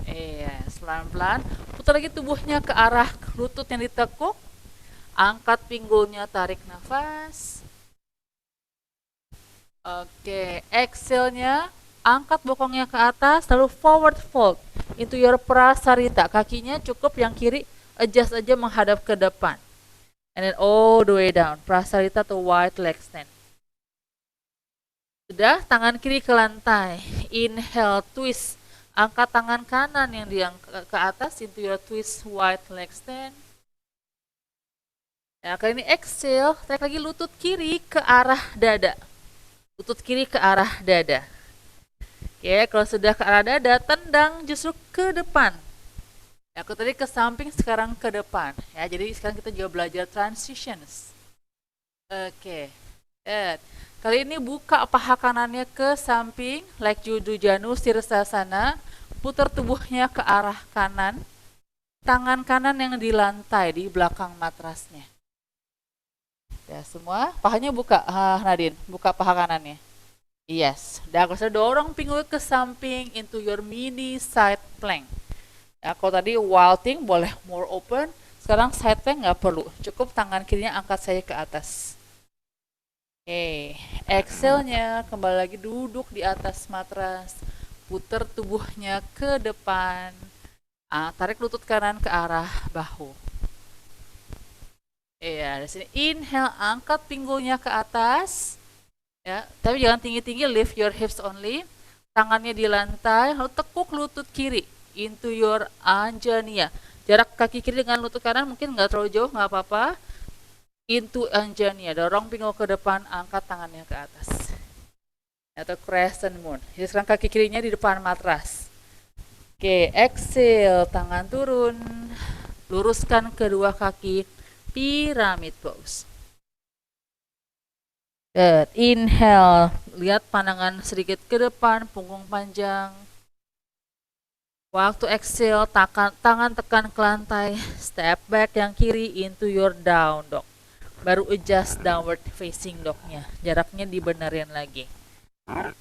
Speaker 1: Iya, pelan-pelan. Putar lagi tubuhnya ke arah lutut yang ditekuk. Angkat pinggulnya, tarik nafas. Oke, exhale-nya, angkat bokongnya ke atas, lalu forward fold into your prasarita. Kakinya cukup yang kiri, adjust aja menghadap ke depan. And then all the way down, prasarita to wide leg stand. Sudah, tangan kiri ke lantai. Inhale, twist. Angkat tangan kanan yang ke atas into your twist wide leg stand. Ya, kali ini exhale, tarik lagi lutut kiri ke arah dada. Lutut kiri ke arah dada. Oke, kalau sudah ke arah dada, tendang justru ke depan. Ya, aku tadi ke samping, sekarang ke depan. Ya, jadi sekarang kita juga belajar transitions. Oke. Kali ini buka paha kanannya ke samping, like Judujanu Sirsasana. Putar tubuhnya ke arah kanan. Tangan kanan yang di lantai, di belakang matrasnya. Ya, semua. Pahanya buka, Nadine. Buka paha kanannya. Yes. Dan aku dorong pinggul ke samping into your mini side plank. Ya, kalau tadi vaulting boleh more open. Sekarang side plank nggak perlu. Cukup tangan kirinya angkat saya ke atas. Oke, exhale-nya kembali lagi duduk di atas matras, putar tubuhnya ke depan, tarik lutut kanan ke arah bahu. Iya, di sini inhale, angkat pinggulnya ke atas, ya, tapi jangan tinggi-tinggi, lift your hips only, tangannya di lantai, lalu tekuk lutut kiri into your anjaniya. Jarak kaki kiri dengan lutut kanan mungkin nggak terlalu jauh, nggak apa-apa. Into anjaniya, dorong pinggul ke depan, angkat tangannya ke atas. Atau crescent moon. Jadi sekarang kaki kirinya di depan matras. Oke, exhale, tangan turun. Luruskan kedua kaki, pyramid pose. Good. Inhale, lihat pandangan sedikit ke depan, punggung panjang. Waktu exhale, tangan tekan ke lantai, step back yang kiri into your down dog. Baru adjust downward facing dognya, jaraknya dibenerin lagi. Nah,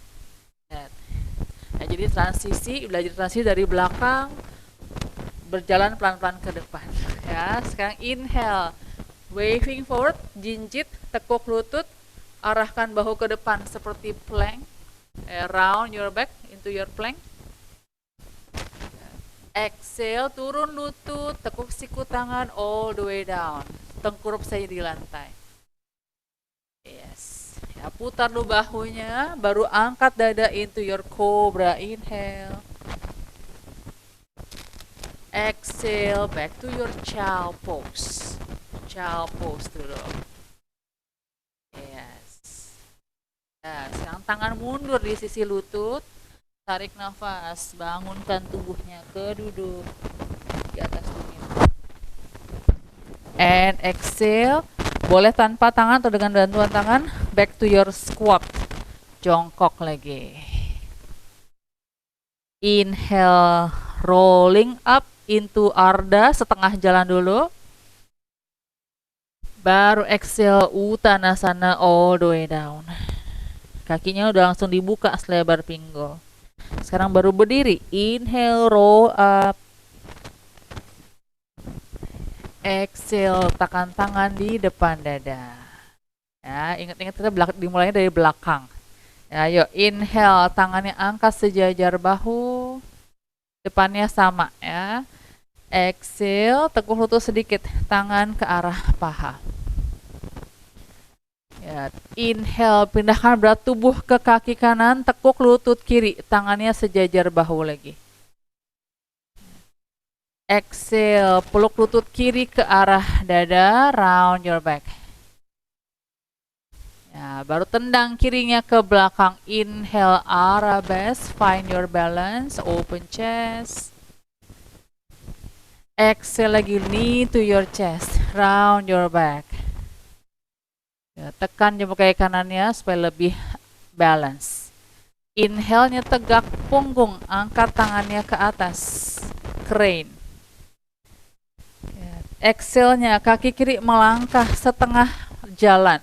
Speaker 1: jadi belajar transisi dari belakang, berjalan pelan-pelan ke depan. Ya, sekarang inhale, waving forward, jinjit, tekuk lutut, arahkan bahu ke depan seperti plank, round your back into your plank. Exhale, turun lutut, tekuk siku tangan all the way down. Tengkurup saya di lantai. Yes. Ya, putar dulu bahunya, baru angkat dada into your cobra. Inhale. Exhale, back to your child pose. Child pose dulu. Yes. Nah, sekarang tangan mundur di sisi lutut. Tarik nafas, bangunkan tubuhnya ke duduk di atas tumit. And exhale, Boleh tanpa tangan atau dengan bantuan tangan. Back to your squat. Jongkok lagi. Inhale, rolling up into Ardha, setengah jalan dulu. Baru exhale, Uttanasana all the way down. Kakinya udah langsung dibuka selebar pinggul. Sekarang baru berdiri. Inhale, roll up. Exhale, tekan tangan di depan dada. Ya, ingat-ingat kita dimulainya dari belakang. Ya, yuk inhale, tangannya angkat sejajar bahu. Depannya sama ya. Exhale, tekuk lutut sedikit, tangan ke arah paha. Ya, inhale, pindahkan berat tubuh ke kaki kanan, tekuk lutut kiri, tangannya sejajar bahu lagi. Exhale, peluk lutut kiri ke arah dada, round your back. Ya, baru tendang kirinya ke belakang. Inhale, arabesque, find your balance, open chest. Exhale lagi, knee to your chest, round your back. Ya, tekan jempol kaki kanannya supaya lebih balance. Inhale-nya tegak punggung, angkat tangannya ke atas, crane. Ya, exhale-nya kaki kiri melangkah setengah jalan.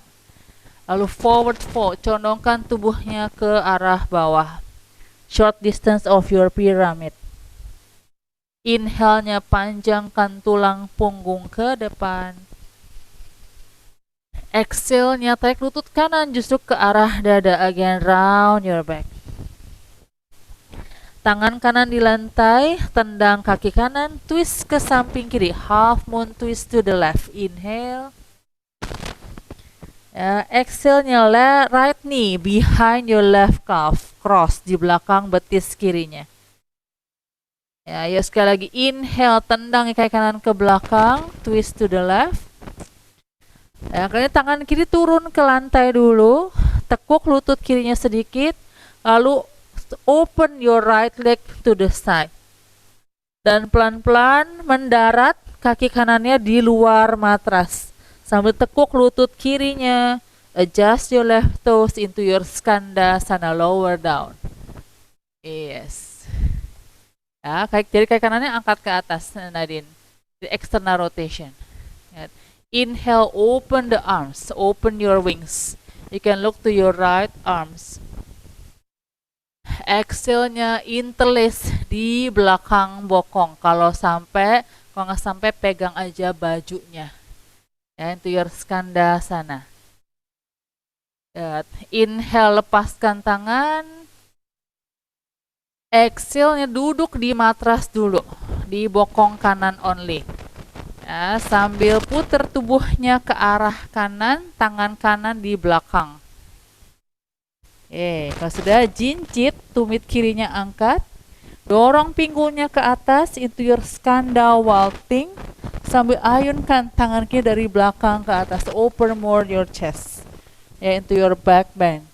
Speaker 1: Lalu forward fold, condongkan tubuhnya ke arah bawah. Short distance of your pyramid. Inhale-nya panjangkan tulang punggung ke depan. Exhale-nya tarik lutut kanan justru ke arah dada, again round your back. Tangan kanan di lantai, tendang kaki kanan, twist ke samping kiri, half moon twist to the left. Inhale. Ya, exhale-nya right knee behind your left calf, cross di belakang betis kirinya. Ya, yuk sekali lagi, inhale, tendang kaki kanan ke belakang, twist to the left. Ya, kali ini tangan kiri turun ke lantai dulu, tekuk lutut kirinya sedikit, lalu open your right leg to the side. Dan pelan-pelan mendarat, kaki kanannya di luar matras. Sambil tekuk lutut kirinya, adjust your left toes into your skandasana, lower down. Yes. Ya, jadi kaki kanannya angkat ke atas, Nadine. The external rotation. Ya. Inhale, open the arms, open your wings. You can look to your right arms. Exhale-nya interlace di belakang bokong. Kalau nggak sampai pegang aja bajunya. Ya, into your skandasana. Inhale, lepaskan tangan. Exhale-nya duduk di matras dulu, di bokong kanan only. Ya, sambil putar tubuhnya ke arah kanan, tangan kanan di belakang. Kalau sudah jincit, tumit kirinya angkat, dorong pinggulnya ke atas into your skanda vaulting, sambil ayunkan tangan kiri dari belakang ke atas, open more your chest, into your back bend.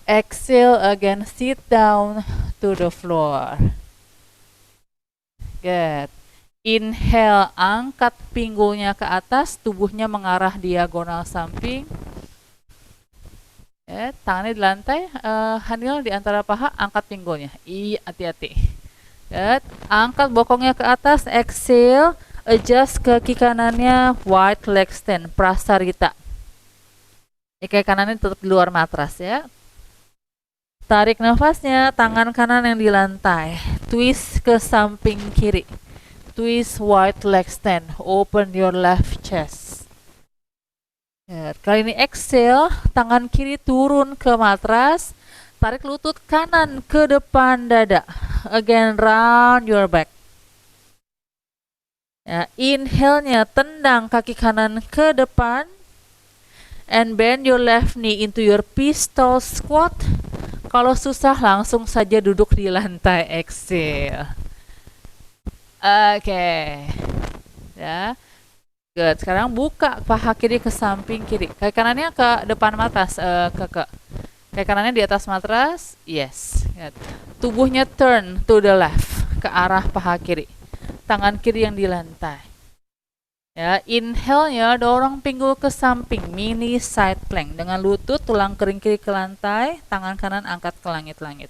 Speaker 1: Exhale again, sit down to the floor. Good. Inhale, angkat pinggulnya ke atas, tubuhnya mengarah diagonal samping. Tangannya di lantai, handle di antara paha, angkat pinggulnya. Hati-hati. Angkat bokongnya ke atas, exhale, adjust kaki kanannya, wide leg stand, prasarita. Kaki kanannya tetap di luar matras ya. Tarik nafasnya, tangan kanan yang di lantai, twist ke samping kiri. Twist wide leg stand, open your left chest. Kali ini exhale, tangan kiri turun ke matras, tarik lutut kanan ke depan dada. Again round your back. Inhale-nya tendang kaki kanan ke depan, and bend your left knee into your pistol squat. Kalau susah langsung saja duduk di lantai, exhale. Oke. Ya. Good. Sekarang buka paha kiri ke samping kiri. Kaki kanannya ke depan matras, kaki kanannya di atas matras. Yes. Good. Tubuhnya turn to the left, ke arah paha kiri. Tangan kiri yang di lantai. Ya, inhale-nya dorong pinggul ke samping, mini side plank. Dengan lutut, tulang kering kiri ke lantai, tangan kanan angkat ke langit-langit.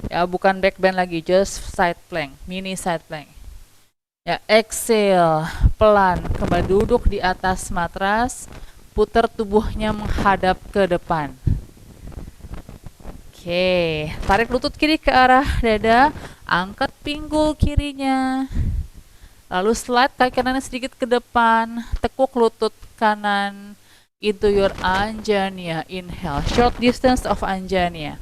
Speaker 1: Ya, bukan back bend lagi, just side plank, mini side plank. Ya, exhale, pelan, kembali duduk di atas matras, putar tubuhnya menghadap ke depan. Oke, tarik lutut kiri ke arah dada, angkat pinggul kirinya. Lalu slide kaki kanannya sedikit ke depan, tekuk lutut kanan into your Anjanya. Inhale, short distance of Anjanya.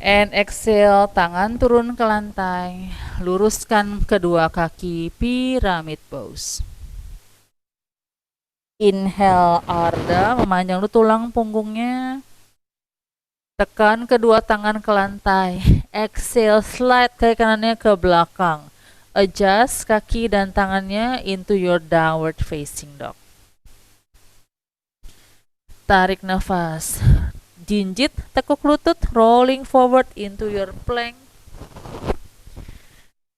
Speaker 1: And exhale, tangan turun ke lantai. Luruskan kedua kaki, pyramid pose. Inhale, Ardha, memanjang dulu tulang punggungnya. Tekan kedua tangan ke lantai. Exhale, slide kaki kanannya ke belakang. Adjust kaki dan tangannya into your downward facing dog. Tarik nafas. Jinjit, tekuk lutut, rolling forward into your plank.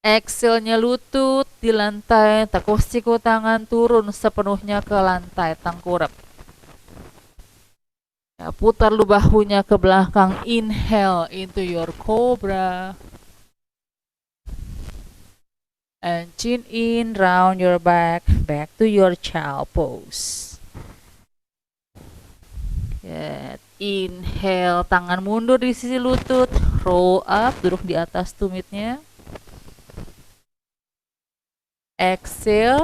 Speaker 1: Exhale-nya lutut di lantai, tekuk siku tangan turun sepenuhnya ke lantai, tengkurap. Ya, putar lu bahunya ke belakang. Inhale into your cobra. And chin in, round your back to your child pose. Yeah. Inhale, tangan mundur di sisi lutut, roll up, duduk di atas tumitnya. Exhale,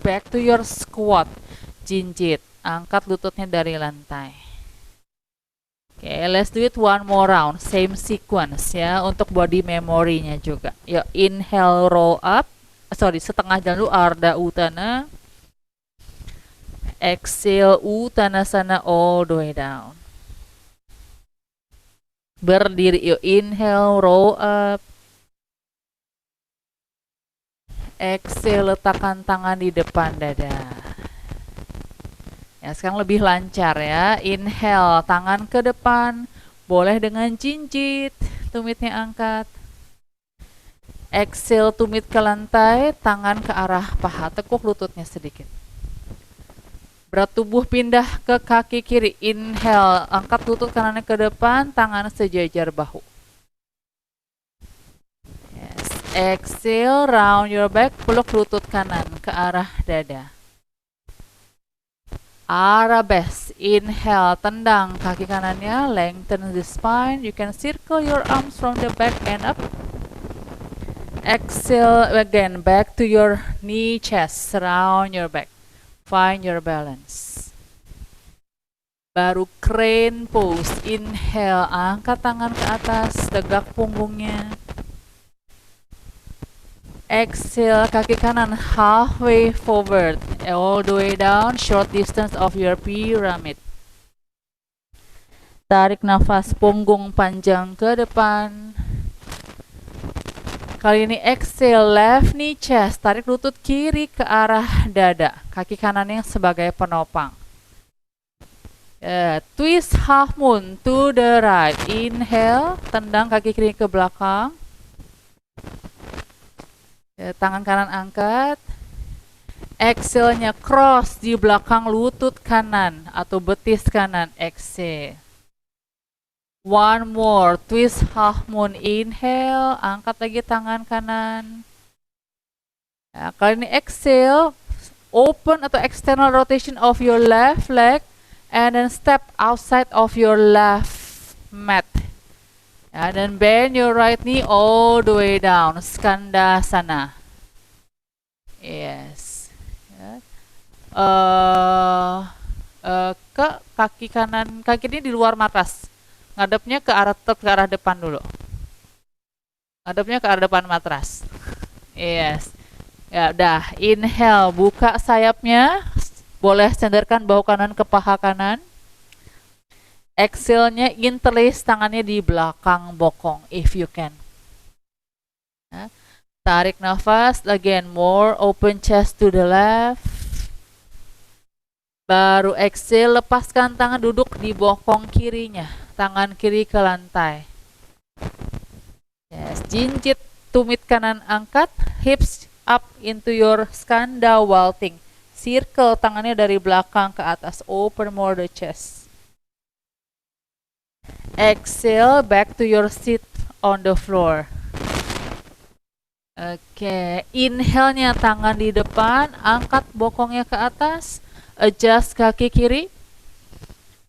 Speaker 1: back to your squat, jinjit, angkat lututnya dari lantai. Okay, let's do it one more round, same sequence ya, untuk body memory-nya juga. Yuk, inhale, roll up, setengah jalan dulu, Ardha Uttana. Exhale, Uttanasana all the way down. Berdiri, yuk, inhale, roll up. Exhale, letakkan tangan di depan dada. Ya, sekarang lebih lancar ya. Inhale, tangan ke depan. Boleh dengan jinjit. Tumitnya angkat. Exhale, tumit ke lantai. Tangan ke arah paha. Tekuk lututnya sedikit. Berat tubuh pindah ke kaki kiri. Inhale, angkat lutut kanannya ke depan. Tangan sejajar bahu. Yes. Exhale, round your back. Peluk lutut kanan ke arah dada. Arabesque. Inhale, tendang kaki kanannya, lengthen the spine. You can circle your arms from the back and up. Exhale again, back to your knee, chest, round your back. Find your balance. Baru crane pose. Inhale, angkat tangan ke atas, tegak punggungnya. Exhale, kaki kanan halfway forward, all the way down, short distance of your pyramid. Tarik nafas, punggung panjang ke depan. Kali ini exhale, left knee chest, tarik lutut kiri ke arah dada, kaki kanannya sebagai penopang. Twist half moon to the right. Inhale, tendang kaki kiri ke belakang. Tangan kanan angkat. Exhale-nya cross di belakang lutut kanan atau betis kanan. Exhale. One more. Twist half moon. Inhale. Angkat lagi tangan kanan. Ya, kali ini exhale. Open atau external rotation of your left leg. And then step outside of your left mat. And then bend your right knee all the way down. Skandasana. Yes. Ke kaki kanan, kaki ini di luar matras. Ngadepnya ke arah depan dulu. Ngadepnya ke arah depan matras. Yes. Ya udah. Inhale, buka sayapnya. Boleh sandarkan bahu kanan ke paha kanan. Exhale-nya interlace tangannya di belakang bokong if you can. Ya. Tarik nafas, again more open chest to the left. Baru exhale, lepaskan tangan duduk di bokong kirinya. Tangan kiri ke lantai. Yes, jinjit tumit kanan angkat, hips up into your skanda vaulting. Circle tangannya dari belakang ke atas. Open more the chest. Exhale back to your seat on the floor. Oke, inhale-nya tangan di depan, angkat bokongnya ke atas, adjust kaki kiri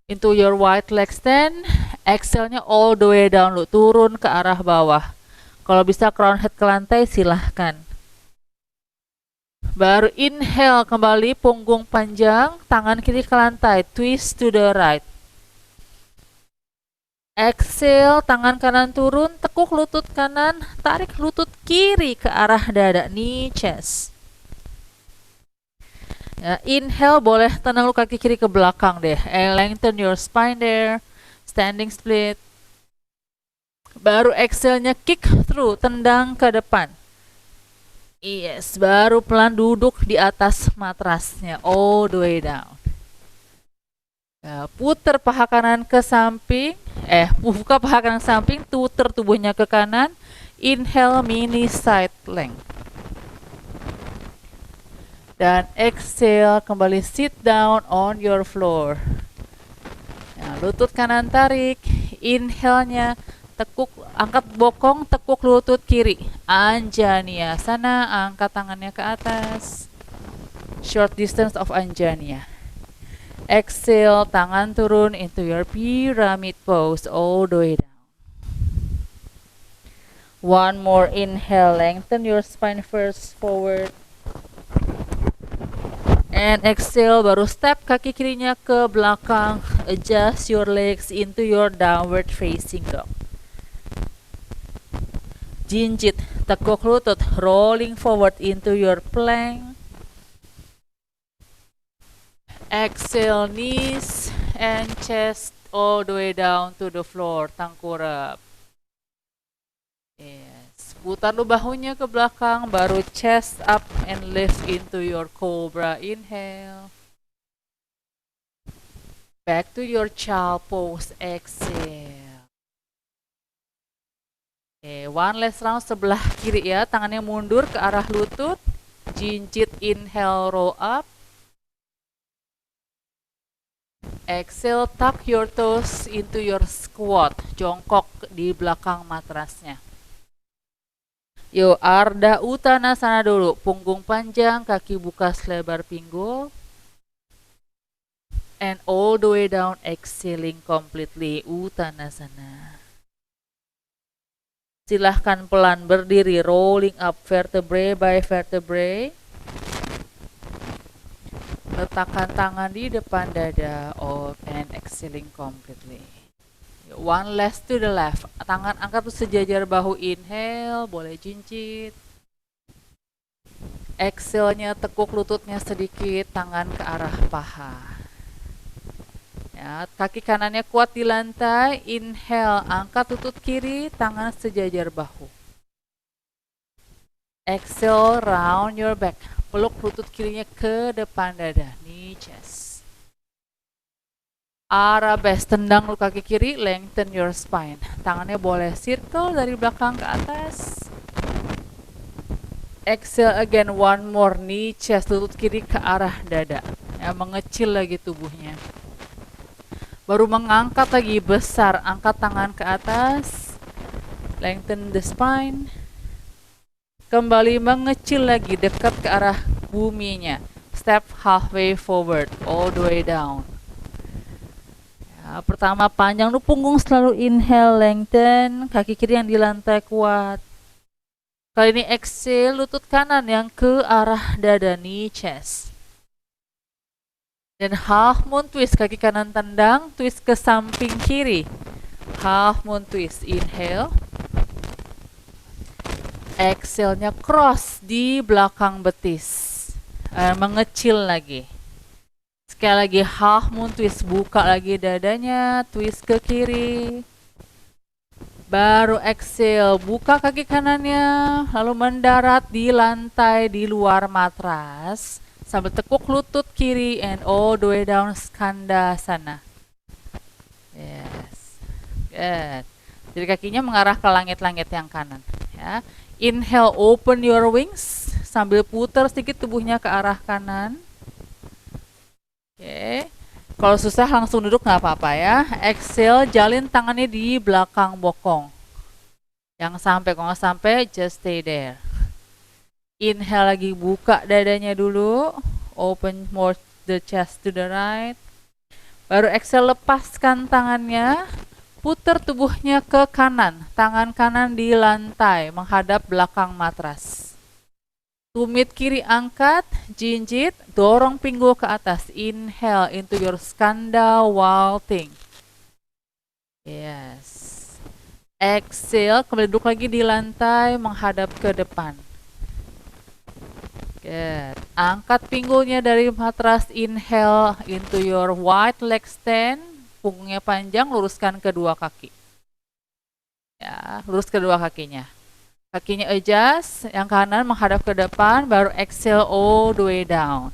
Speaker 1: into your wide leg stand. Exhale-nya all the way down, lu turun ke arah bawah. Kalau bisa crown head ke lantai silahkan. Baru inhale kembali, punggung panjang, tangan kiri ke lantai, twist to the right. Exhale, tangan kanan turun, tekuk lutut kanan, tarik lutut kiri ke arah dada, knee chest. Ya, inhale boleh tenang lu kaki kiri ke belakang deh. Lengthen your spine there, standing split. Baru exhale-nya kick through, tendang ke depan. Yes, baru pelan duduk di atas matrasnya, all the way down. Ya, putar paha kanan ke samping, buka paha kanan ke samping, putar tubuhnya ke kanan, inhale mini side length. Dan exhale kembali sit down on your floor. Ya, lutut kanan tarik, inhale-nya tekuk, angkat bokong, tekuk lutut kiri, Anjaneyasana, angkat tangannya ke atas, short distance of Anjaniya. Exhale, tangan turun into your pyramid pose all the way down. One more inhale, lengthen your spine first forward. And exhale, baru step kaki kirinya ke belakang, adjust your legs into your downward facing dog. Jinjit, tekuk lutut, rolling forward into your plank. Exhale, knees and chest all the way down to the floor, tengkurap. Yes, putar lu bahunya ke belakang, baru chest up and lift into your cobra. Inhale. Back to your child pose, exhale. One last round sebelah kiri ya, tangannya mundur ke arah lutut. Jinjit, inhale, roll up. Exhale, tuck your toes into your squat, jongkok di belakang matrasnya. Yuk, Ardha Uttanasana dulu, punggung panjang, kaki buka selebar pinggul. And all the way down, exhaling completely, Uttanasana. Silahkan pelan berdiri, rolling up vertebrae by vertebrae. Letakkan tangan di depan dada, and exhaling completely. One last to the left. Tangan angkat sejajar bahu, inhale, boleh jinjit. Exhale-nya tekuk lututnya sedikit, tangan ke arah paha. Ya, kaki kanannya kuat di lantai, inhale, angkat lutut kiri, tangan sejajar bahu. Exhale, round your back. Peluk lutut kirinya ke depan dada, knee chest. Arabesque, tendang lu kaki kiri, lengthen your spine. Tangannya boleh circle dari belakang ke atas. Exhale again, one more, knee chest, lutut kiri ke arah dada. Ya, mengecil lagi tubuhnya. Baru mengangkat lagi, besar, angkat tangan ke atas. Lengthen the spine. Kembali mengecil lagi, dekat ke arah buminya. Step halfway forward, all the way down. Ya, pertama panjang, lu punggung selalu inhale, lengthen. Kaki kiri yang di lantai kuat. Kali ini exhale, lutut kanan yang ke arah dada, knee chest. Dan half moon twist, kaki kanan tendang, twist ke samping kiri. Half moon twist, inhale. Exhale-nya cross di belakang betis, mengecil lagi. Sekali lagi half moon twist, buka lagi dadanya, twist ke kiri. Baru exhale, buka kaki kanannya, lalu mendarat di lantai di luar matras sambil tekuk lutut kiri and all the way down skandasana. Yes, good. Jadi kakinya mengarah ke langit-langit yang kanan. Ya. Inhale, open your wings, sambil putar sedikit tubuhnya ke arah kanan. Oke. Kalau susah langsung duduk nggak apa-apa ya. Exhale, jalin tangannya di belakang bokong. Yang sampai, kalau nggak sampai, just stay there. Inhale lagi, buka dadanya dulu. Open more the chest to the right. Baru exhale, lepaskan tangannya. Putar tubuhnya ke kanan. Tangan kanan di lantai, menghadap belakang matras. Tumit kiri angkat, jinjit, dorong pinggul ke atas. Inhale into your skanda vaulting. Yes. Exhale, kembali duduk lagi di lantai, menghadap ke depan. Good. Angkat pinggulnya dari matras. Inhale into your wide leg stand. Punggungnya panjang, luruskan kedua kaki. Ya, lurus kedua kakinya. Kakinya adjust, yang kanan menghadap ke depan, baru exhale all the way down.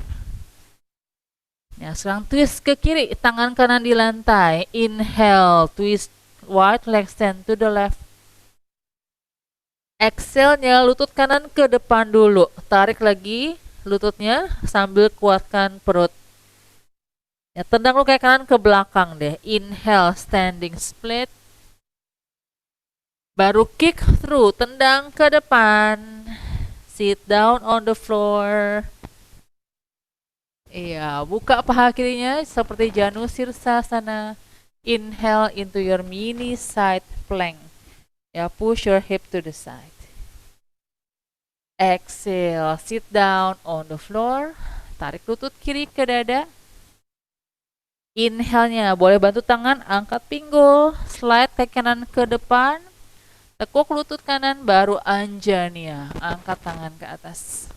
Speaker 1: Ya, sekarang twist ke kiri, tangan kanan di lantai. Inhale, twist wide leg stand to the left. Exhale-nya lutut kanan ke depan dulu. Tarik lagi lututnya sambil kuatkan perut. Ya, tendang lu kayak kanan ke belakang deh. Inhale, standing split. Baru kick through, tendang ke depan. Sit down on the floor. Iya, buka paha kirinya seperti Janu Sirsasana. Inhale into your mini side plank. Ya, push your hip to the side. Exhale, sit down on the floor. Tarik lutut kiri ke dada. Inhale-nya boleh bantu tangan, angkat pinggul, slide kaki kanan ke depan, tekuk lutut kanan, baru Anjania, angkat tangan ke atas.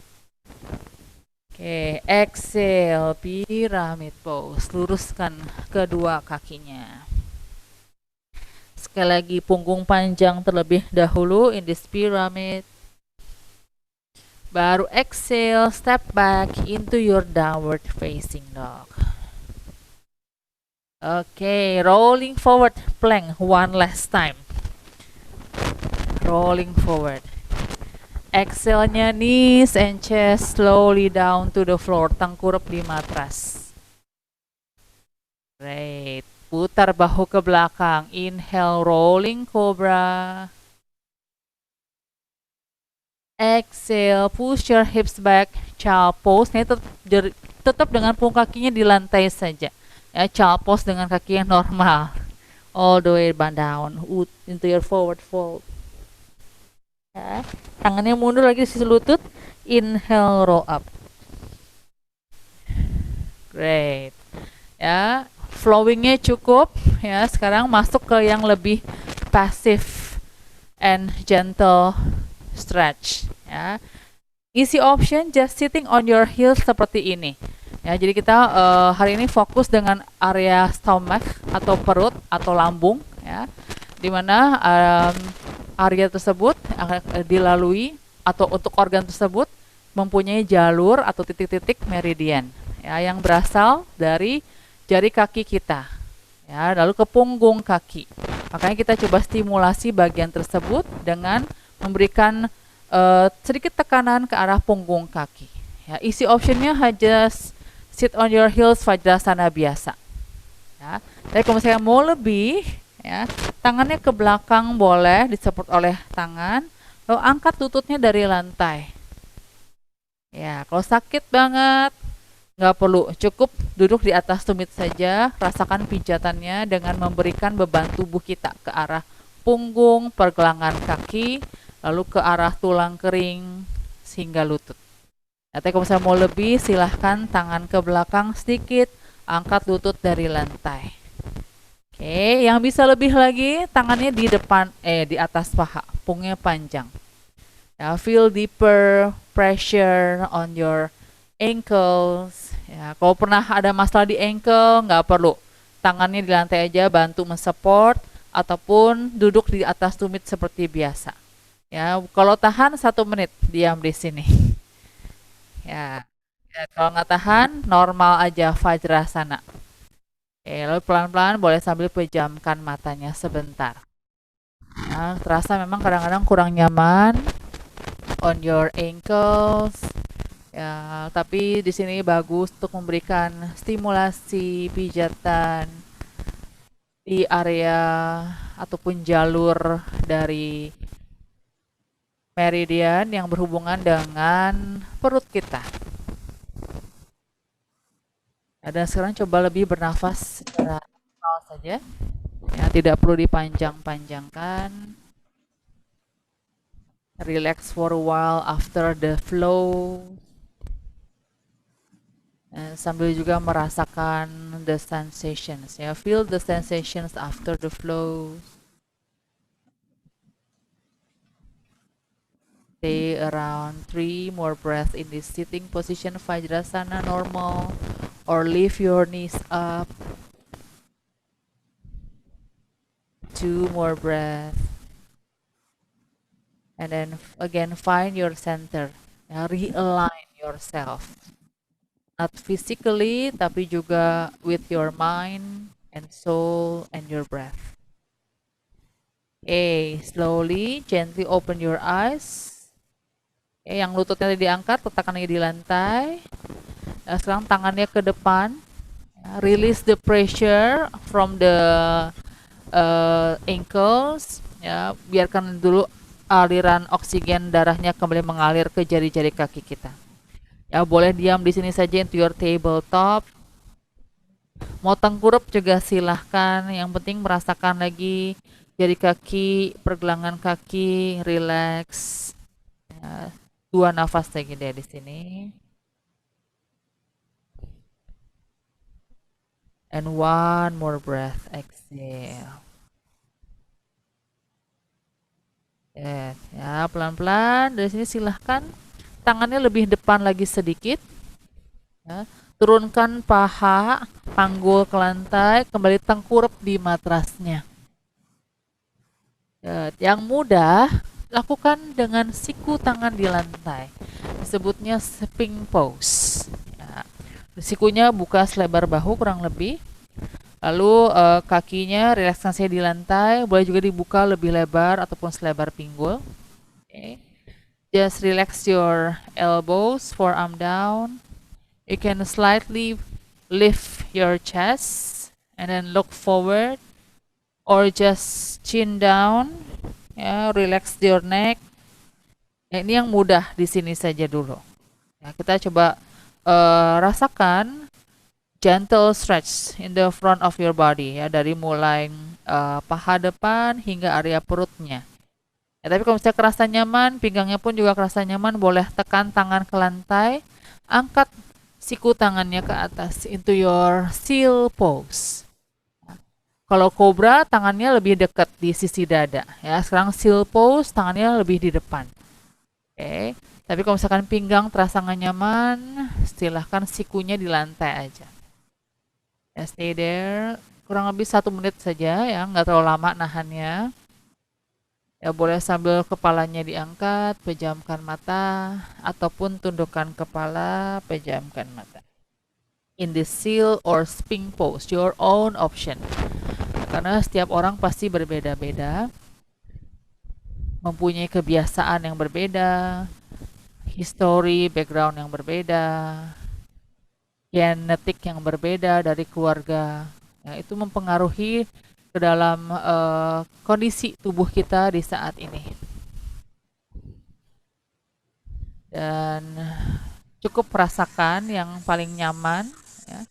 Speaker 1: Oke, exhale, pyramid pose, luruskan kedua kakinya. Sekali lagi punggung panjang terlebih dahulu in this pyramid. Baru exhale, step back into your downward facing dog. Oke, rolling forward plank one last time. Rolling forward. Exhale-nya knees and chest slowly down to the floor. Tengkurap di matras. Great. Putar bahu ke belakang. Inhale, rolling cobra. Exhale, push your hips back. Child pose. Ini tetap dengan punggung kakinya di lantai saja. Ya, child pose dengan kaki yang normal. All the way down into your forward fold. Ya, tangannya mundur lagi di sisi lutut. Inhale, roll up. Great. Ya, flowingnya cukup. Ya, sekarang masuk ke yang lebih passive and gentle stretch. Ya, easy option, just sitting on your heels seperti ini. Ya, jadi kita hari ini fokus dengan area stomach atau perut atau lambung, ya, dimana area tersebut dilalui atau untuk organ tersebut mempunyai jalur atau titik-titik meridian, ya, yang berasal dari jari kaki kita, ya, lalu ke punggung kaki. Makanya kita coba stimulasi bagian tersebut dengan memberikan sedikit tekanan ke arah punggung kaki. Ya, easy optionnya just sit on your heels Vajrasana biasa. Ya, tapi kalau misalnya mau lebih, ya, tangannya ke belakang boleh disupport oleh tangan, lalu angkat lututnya dari lantai. Ya, kalau sakit banget, nggak perlu, cukup duduk di atas tumit saja, rasakan pijatannya dengan memberikan beban tubuh kita ke arah punggung, pergelangan kaki, lalu ke arah tulang kering, sehingga lutut. Tapi kalau misalnya mau lebih, silahkan tangan ke belakang sedikit, angkat lutut dari lantai. Oke, yang bisa lebih lagi, tangannya di depan, di atas paha, punggungnya panjang. Ya, feel deeper pressure on your ankles. Ya, kalau pernah ada masalah di ankle, nggak perlu. Tangannya di lantai aja, bantu mensupport, ataupun duduk di atas tumit seperti biasa. Ya, kalau tahan 1 menit, diam di sini. Ya, kalau nggak tahan, normal aja Vajrasana. Oke, lalu pelan-pelan boleh sambil pejamkan matanya sebentar. Nah, terasa memang kadang-kadang kurang nyaman. on your ankles. Ya, tapi di sini bagus untuk memberikan stimulasi pijatan di area ataupun jalur dari meridian yang berhubungan dengan perut kita. Ya, dan sekarang coba lebih bernafas secara normal saja. Ya, tidak perlu dipanjang-panjangkan. Relax for a while after the flow. Sambil juga merasakan the sensations, ya, feel the sensations after the flow. Stay around 3 more breaths in this sitting position, Vajrasana normal, or lift your knees up. 2 more breaths, and then again find your center, ya, realign yourself. Not physically, tapi juga with your mind and soul and your breath. Slowly, gently open your eyes. Yang lututnya diangkat, letakkan lagi di lantai. Nah, sekarang tangannya ke depan. Release the pressure from the ankles. Ya, biarkan dulu aliran oksigen darahnya kembali mengalir ke jari-jari kaki kita. Ya, boleh diam di sini saja into your tabletop. Mau tengkurap juga silahkan. Yang penting merasakan lagi jari kaki, pergelangan kaki, relax. Ya, 2 nafas lagi deh di sini. And 1 more breath, exhale. Yes, ya pelan-pelan dari sini silahkan tangannya lebih depan lagi sedikit. Ya. Turunkan paha, panggul ke lantai, kembali tengkurap di matrasnya. Ya, yang mudah, lakukan dengan siku tangan di lantai. Disebutnya sphinx pose. Ya. Sikunya buka selebar bahu kurang lebih. Lalu kakinya relaksasi di lantai, boleh juga dibuka lebih lebar ataupun selebar pinggul. Okay. Just relax your elbows, forearm down. You can slightly lift your chest and then look forward, or just chin down. Ya, relax your neck. Ya, ini yang mudah di sini saja dulu. Ya, kita coba rasakan gentle stretch in the front of your body, ya, dari mulai paha depan hingga area perutnya. Ya, tapi kalau misalnya kerasa nyaman, pinggangnya pun juga kerasa nyaman, boleh tekan tangan ke lantai, angkat siku tangannya ke atas into your seal pose. Kalau cobra, tangannya lebih dekat di sisi dada. Ya, sekarang seal pose, tangannya lebih di depan. Oke. Tapi kalau misalkan pinggang terasa nggak nyaman, silahkan sikunya di lantai aja. Ya, stay there kurang lebih 1 menit saja, ya, nggak terlalu lama nahannya. Ya, boleh sambil kepalanya diangkat, pejamkan mata, ataupun tundukkan kepala, pejamkan mata. In the seal or sphinx pose, your own option. Karena setiap orang pasti berbeda-beda, mempunyai kebiasaan yang berbeda, history, background yang berbeda, genetik yang berbeda dari keluarga. Ya, itu mempengaruhi ke dalam kondisi tubuh kita di saat ini. Dan cukup rasakan yang paling nyaman. Ya.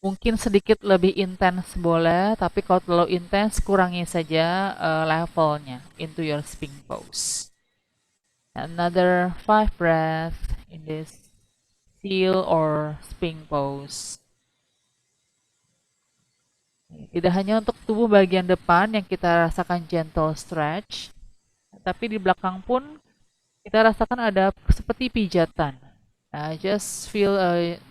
Speaker 1: Mungkin sedikit lebih intens boleh, tapi kalau terlalu intens kurangi saja levelnya into your sphinx pose. Another 5 breath in this seal or sphinx pose. Tidak hanya untuk tubuh bagian depan yang kita rasakan gentle stretch, tapi di belakang pun kita rasakan ada seperti pijatan. Just feel a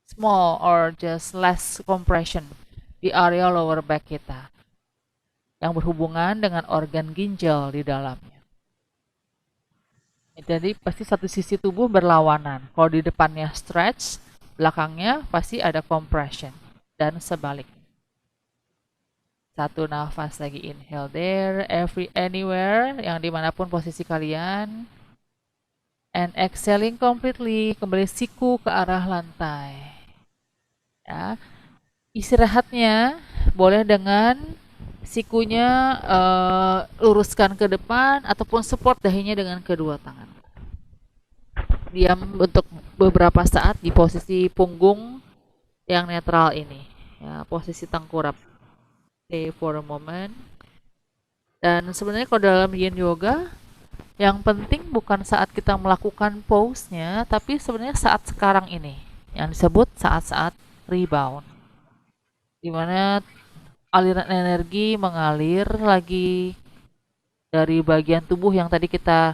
Speaker 1: small or just less compression di area lower back kita yang berhubungan dengan organ ginjal di dalamnya. Jadi pasti satu sisi tubuh berlawanan. Kalau di depannya stretch, belakangnya pasti ada compression dan sebaliknya. 1 nafas lagi, inhale there, anywhere, yang dimanapun posisi kalian. And exhaling completely, kembali siku ke arah lantai. Ya. Istirahatnya boleh dengan sikunya luruskan ke depan ataupun support dahinya dengan kedua tangan. Diam untuk beberapa saat di posisi punggung yang netral ini, ya, posisi tengkurap. Stay for a moment. Dan sebenarnya kalau dalam Yin Yoga, yang penting bukan saat kita melakukan pose-nya, tapi sebenarnya saat sekarang ini, yang disebut saat-saat rebound, dimana aliran energi mengalir lagi dari bagian tubuh yang tadi kita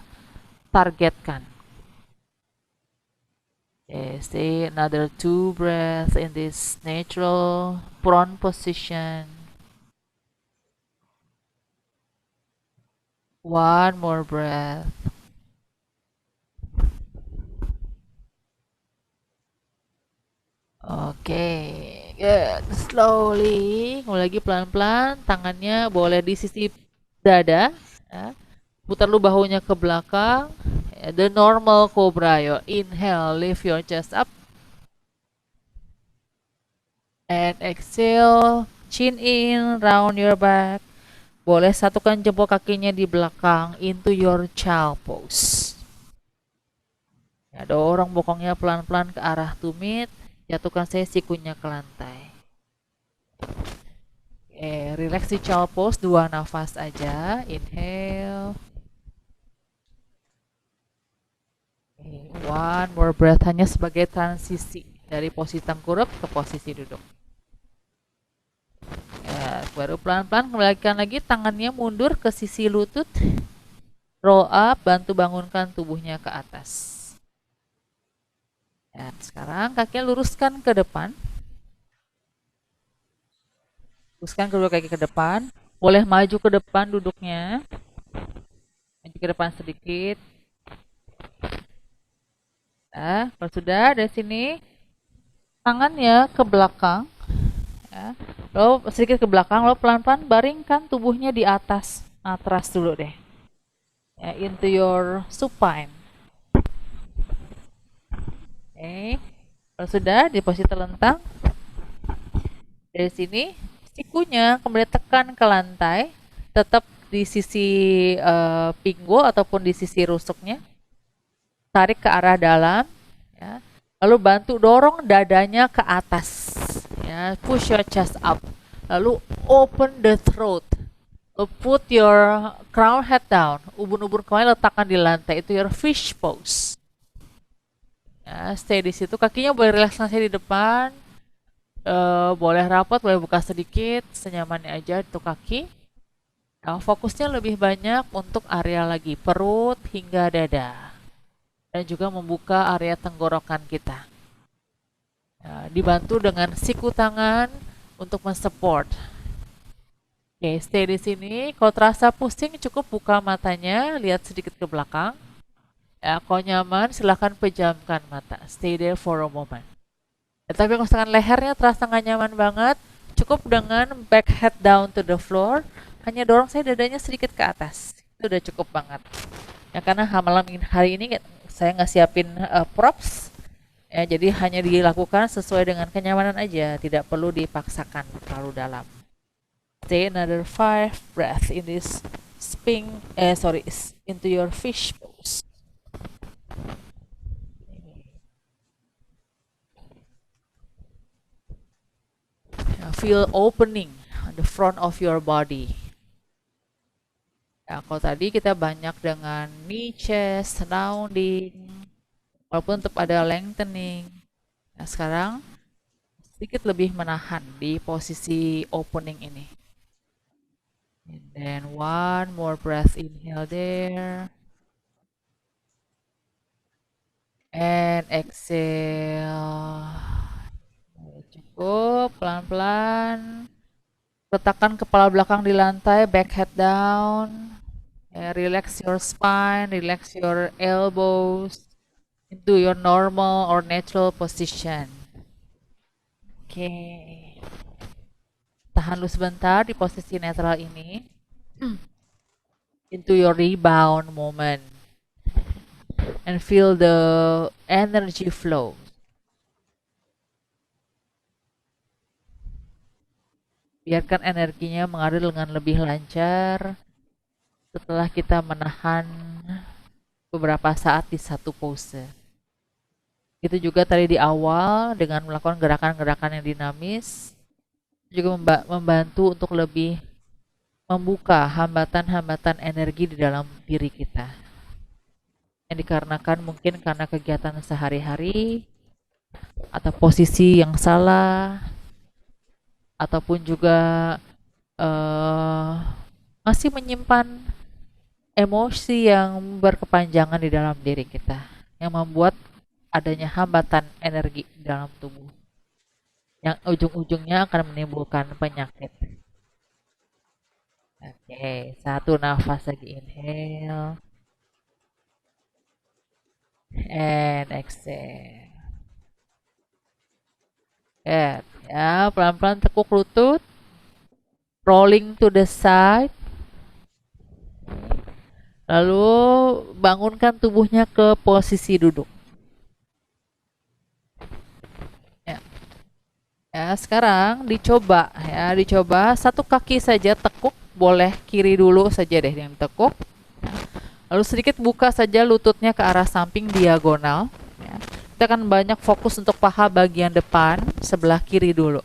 Speaker 1: targetkan. Okay, stay another 2 breaths in this natural prone position. One more breath. Oke, good. Slowly, mulai lagi pelan-pelan. Tangannya boleh di sisi dada. Ya. Putar lu bahunya ke belakang. Ya, the normal cobra. Yo. Inhale, lift your chest up. And exhale, chin in, round your back. Boleh satukan jempol kakinya di belakang into your child pose. Ya, dorong bokongnya pelan-pelan ke arah tumit. Jatuhkan saya sikunya ke lantai. Relax di child pose, 2 nafas aja. Inhale. One more breath, hanya sebagai transisi dari posisi tengkurap ke posisi duduk. Ya, baru pelan-pelan kembalikan lagi tangannya mundur ke sisi lutut. Roll up, bantu bangunkan tubuhnya ke atas. Ya, sekarang kakinya luruskan ke depan. Luruskan kedua kaki ke depan. Boleh maju ke depan duduknya. Maju ke depan sedikit. Nah, kalau sudah dari sini tangannya ke belakang. Ya. Lo sedikit ke belakang, lo pelan-pelan baringkan tubuhnya di atas matras dulu deh. Ya, into your supine. Oke. Kalau sudah di posisi terlentang, dari sini sikunya kembali tekan ke lantai, tetap di sisi pinggul ataupun di sisi rusuknya. Tarik ke arah dalam, ya. Lalu bantu dorong dadanya ke atas, ya. Push your chest up. Lalu open the throat. Lalu put your crown head down. Ubun-ubun kepala letakkan di lantai. Itu your fish pose. Ya, stay di situ. Kakinya boleh relaksasi di depan. Boleh rapat, boleh buka sedikit. Senyamannya aja untuk kaki. Nah, fokusnya lebih banyak untuk area lagi perut hingga dada. Dan juga membuka area tenggorokan kita. Ya, dibantu dengan siku tangan untuk mensupport. Oke, stay di sini. Kalau terasa pusing, cukup buka matanya, lihat sedikit ke belakang. Ya, kalau nyaman, silahkan pejamkan mata. Stay there for a moment. Ya, tapi kalau misalkan lehernya terasa nggak nyaman banget, cukup dengan back head down to the floor. Hanya dorong saya dadanya sedikit ke atas. Itu udah cukup banget. Ya, karena malam hari ini saya nggak siapin props, ya, jadi hanya dilakukan sesuai dengan kenyamanan aja, tidak perlu dipaksakan terlalu dalam. Stay another 5 breath in this into your fish pose. Feel opening on the front of your body. Ya, kalau tadi kita banyak dengan knee, chest, rounding, walaupun tetap ada lengthening. Nah, sekarang sedikit lebih menahan di posisi opening ini. And then one more breath, inhale there. And exhale. Cukup, pelan-pelan. Letakkan kepala belakang di lantai, back head down. Relax your spine, relax your elbows into your normal or natural position. Oke. Tahan dulu sebentar di posisi netral ini. Into your rebound moment. and feel the energy flow. Biarkan energinya mengalir dengan lebih lancar setelah kita menahan beberapa saat di satu pose. Itu juga tadi di awal dengan melakukan gerakan-gerakan yang dinamis juga membantu untuk lebih membuka hambatan-hambatan energi di dalam diri kita. Yang dikarenakan mungkin karena kegiatan sehari-hari atau posisi yang salah ataupun juga masih menyimpan emosi yang berkepanjangan di dalam diri kita yang membuat adanya hambatan energi di dalam tubuh yang ujung-ujungnya akan menimbulkan penyakit. Oke, satu nafas lagi, inhale and exhale. Ya, pelan-pelan tekuk lutut, rolling to the side, lalu bangunkan tubuhnya ke posisi duduk. Ya, sekarang dicoba satu kaki saja tekuk, boleh kiri dulu saja deh yang tekuk. Lalu sedikit buka saja lututnya ke arah samping diagonal. Ya. Kita akan banyak fokus untuk paha bagian depan sebelah kiri dulu.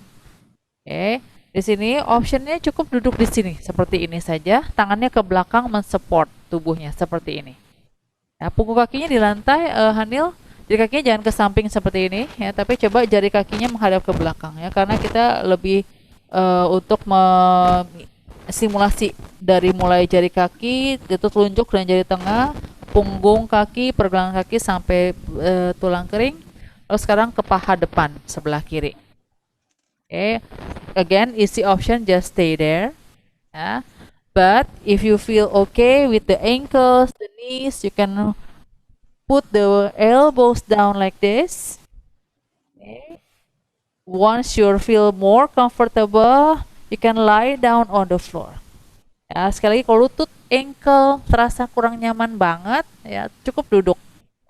Speaker 1: Oke, di sini optionnya cukup duduk di sini seperti ini saja, tangannya ke belakang mensupport tubuhnya seperti ini. Ya, punggung kakinya di lantai, Hanil. Jari kakinya jangan ke samping seperti ini ya, tapi coba jari kakinya menghadap ke belakang ya, karena kita lebih untuk simulasi dari mulai jari kaki, itu telunjuk dan jari tengah, punggung kaki, pergelangan kaki sampai tulang kering. Lalu sekarang ke paha depan sebelah kiri. Okay. Again, easy option, just stay there. Yeah. But if you feel okay with the ankles, the knees, you can put the elbows down like this. Okay. Once you feel more comfortable, you can lie down on the floor. Ya, sekali lagi kalau lutut, ankle terasa kurang nyaman banget, ya cukup duduk.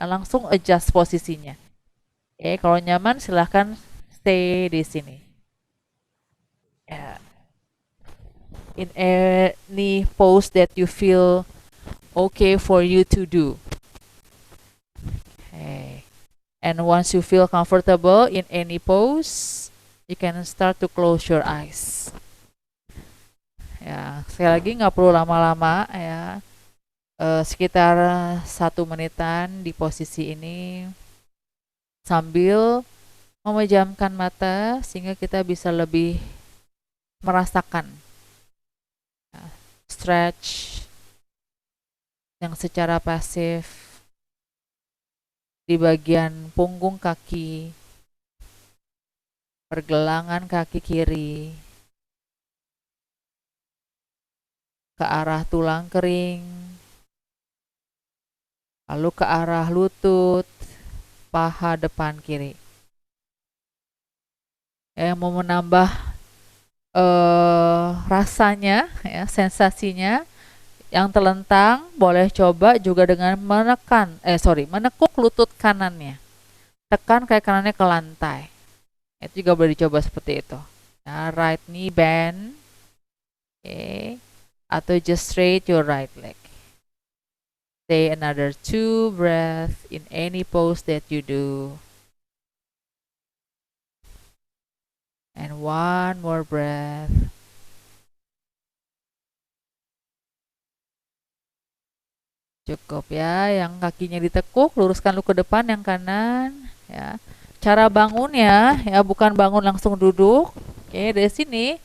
Speaker 1: Ya, langsung adjust posisinya. Oke, kalau nyaman silahkan stay di sini. Ya. In any pose that you feel okay for you to do. Okay. And once you feel comfortable in any pose, you can start to close your eyes. Ya, sekali lagi nggak perlu lama-lama ya, sekitar 1 menitan di posisi ini sambil memejamkan mata sehingga kita bisa lebih merasakan ya, stretch yang secara pasif di bagian punggung kaki, pergelangan kaki kiri, ke arah tulang kering, lalu ke arah lutut, paha depan kiri. Yang mau menambah rasanya, ya, sensasinya, yang terlentang boleh coba juga dengan menekuk lutut kanannya. Tekan kaki kanannya ke lantai. Itu juga boleh dicoba seperti itu. Nah, right knee bend. Okay. Atau just straight your right leg. Stay another 2 breaths in any pose that you do. And 1 more breath. Cukup ya, yang kakinya ditekuk, luruskan lu ke depan yang kanan ya. Cara bangunnya ya bukan bangun langsung duduk. Oke, dari sini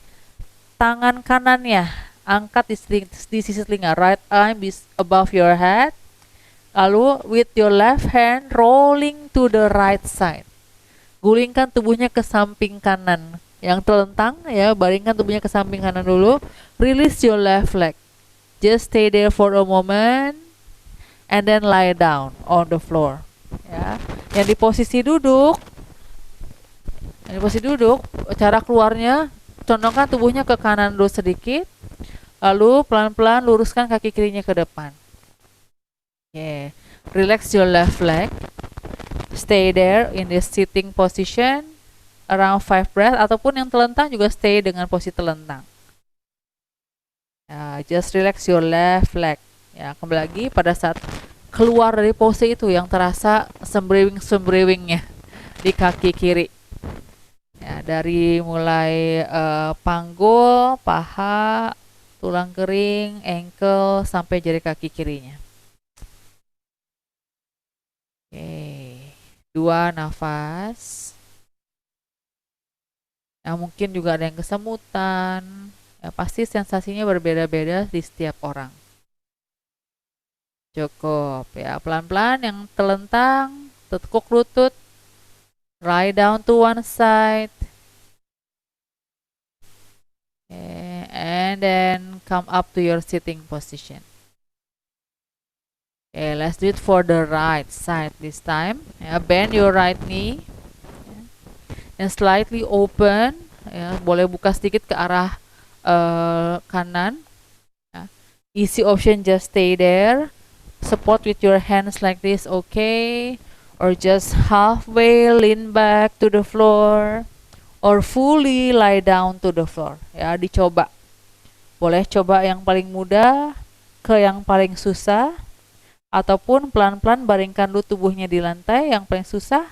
Speaker 1: tangan kanannya angkat di sisi telinga, right arm is above your head. Lalu with your left hand rolling to the right side. Gulingkan tubuhnya ke samping kanan. Yang terlentang ya, baringkan tubuhnya ke samping kanan dulu. Release your left leg. Just stay there for a moment. And then lie down on the floor. Ya, yang di posisi duduk, cara keluarnya condongkan tubuhnya ke kanan dulu sedikit, lalu pelan-pelan luruskan kaki kirinya ke depan. Oke, Relax your left leg. Stay there in this sitting position around 5 breath, ataupun yang telentang juga stay dengan posisi telentang. Just relax your left leg. Kembali lagi pada saat keluar dari pose itu yang terasa sembrewing-sembrewingnya di kaki kiri. Dari mulai panggul, paha, tulang kering, ankle sampai jari kaki kirinya. Oke, 2 nafas. Mungkin juga ada yang kesemutan. Pasti sensasinya berbeda-beda di setiap orang. Cukup pelan-pelan yang telentang, tekuk lutut, lie down to one side, and then come up to your sitting position. Let's do it for the right side this time. Bend your right knee and slightly open. Boleh buka sedikit ke arah kanan. Easy option, just stay there. Support with your hands like this, okay? Or just halfway lean back to the floor, or fully lie down to the floor. Dicoba. Boleh coba yang paling mudah ke yang paling susah, ataupun pelan-pelan baringkan dulu tubuhnya di lantai yang paling susah.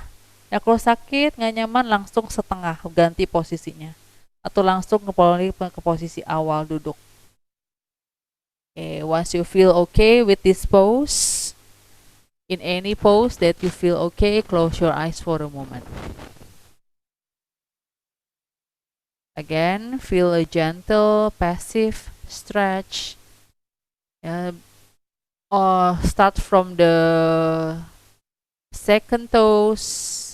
Speaker 1: Kalau sakit nggak nyaman, langsung setengah ganti posisinya, atau langsung ke posisi awal duduk. Once you feel okay with this pose, in any pose that you feel okay, close your eyes for a moment. Again, feel a gentle, passive stretch. Or start from the second toes,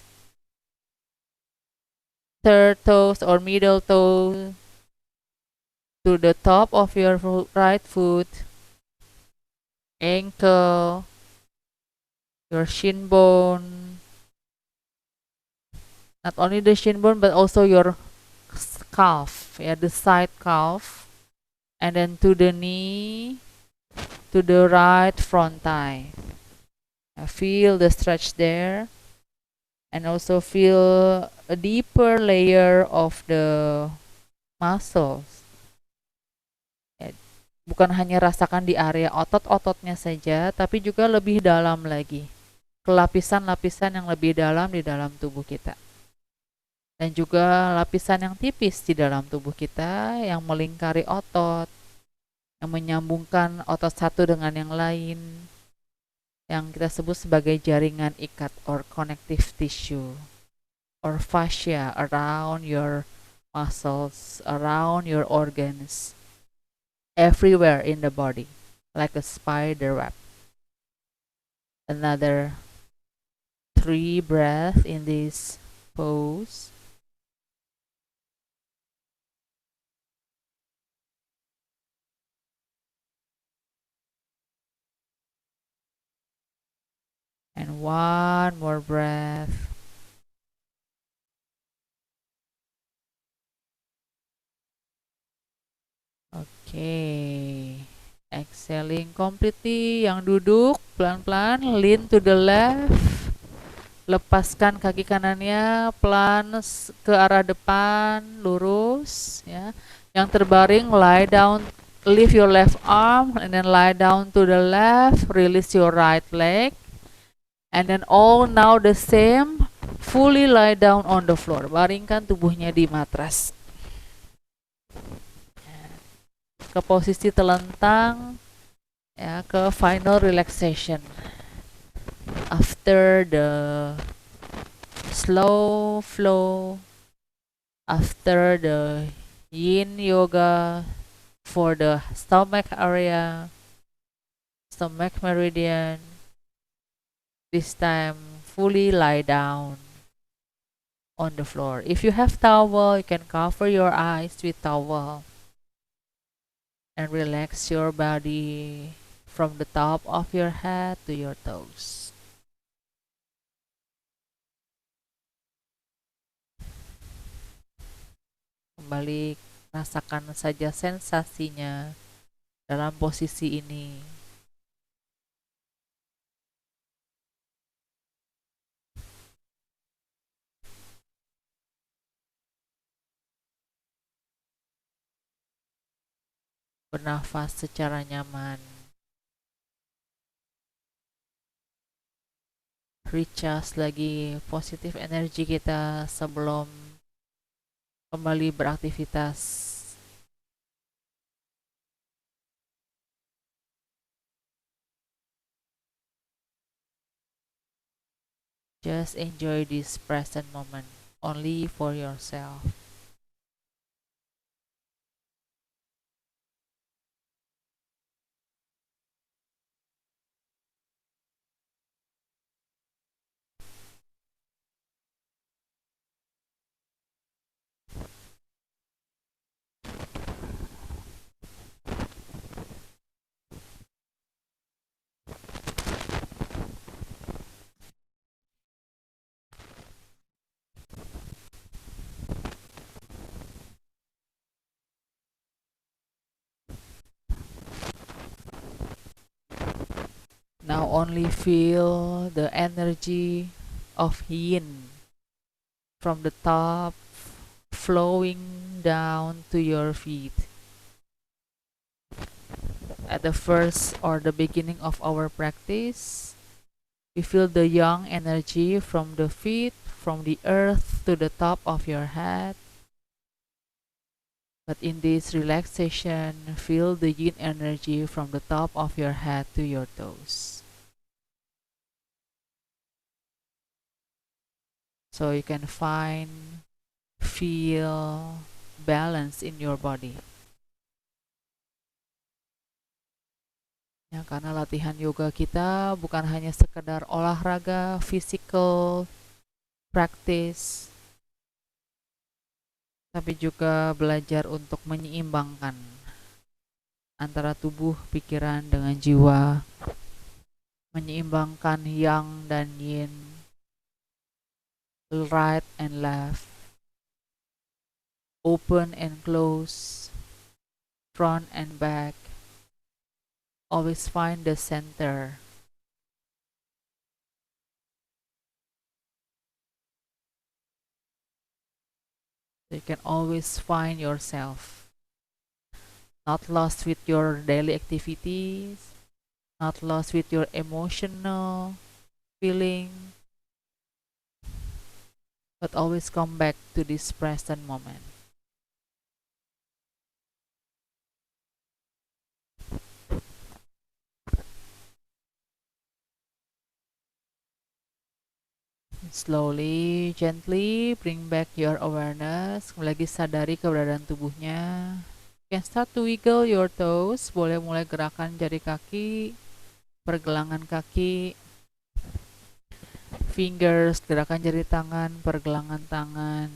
Speaker 1: third toes or middle toe, to the top of your right foot, ankle, your shin bone, not only the shin bone but also your calf, the side calf, and then to the knee, to the right front thigh. Feel the stretch there, and also feel a deeper layer of the muscles. Bukan hanya rasakan di area otot-ototnya saja, tapi juga lebih dalam lagi, ke lapisan-lapisan yang lebih dalam di dalam tubuh kita, dan juga lapisan yang tipis di dalam tubuh kita yang melingkari otot, yang menyambungkan otot satu dengan yang lain, yang kita sebut sebagai jaringan ikat or connective tissue or fascia around your muscles, around your organs, everywhere in the body, like a spider web. Another 3 breaths in this pose. And 1 more breath. Okay. Exhaling completely. Yang duduk pelan-pelan lean to the left. Lepaskan kaki kanannya pelan ke arah depan, lurus ya. Yang terbaring lie down, lift your left arm and then lie down to the left, release your right leg. And then all now the same, fully lie down on the floor. Baringkan tubuhnya di matras. Ke posisi telentang, ke final relaxation. After the slow flow, after the yin yoga for the stomach area, stomach meridian, this time fully lie down on the floor. If you have towel, you can cover your eyes with towel and relax your body from the top of your head to your toes. Kembali rasakan saja sensasinya dalam posisi ini. bernafas secara nyaman, recharge lagi positif energi kita sebelum kembali beraktivitas. Just enjoy this present moment only for yourself. Now only feel the energy of yin from the top flowing down to your feet. At the first or the beginning of our practice, we feel the yang energy from the feet, from the earth to the top of your head. But in this relaxation, feel the yin energy from the top of your head to your toes. So you can feel balance in your body. Ya, karena latihan yoga kita bukan hanya sekedar olahraga, physical practice, tapi juga belajar untuk menyeimbangkan antara tubuh, pikiran, dengan jiwa, menyeimbangkan yang dan yin, right and left, open and close, front and back. Always find the center. So you can always find yourself, not lost with your daily activities, not lost with your emotional feeling, but always come back to this present moment. Slowly, gently bring back your awareness. Kembali lagi sadari keberadaan tubuhnya. You can start to wiggle your toes. Boleh mulai gerakan jari kaki, pergelangan kaki, fingers, gerakan jari tangan, pergelangan tangan.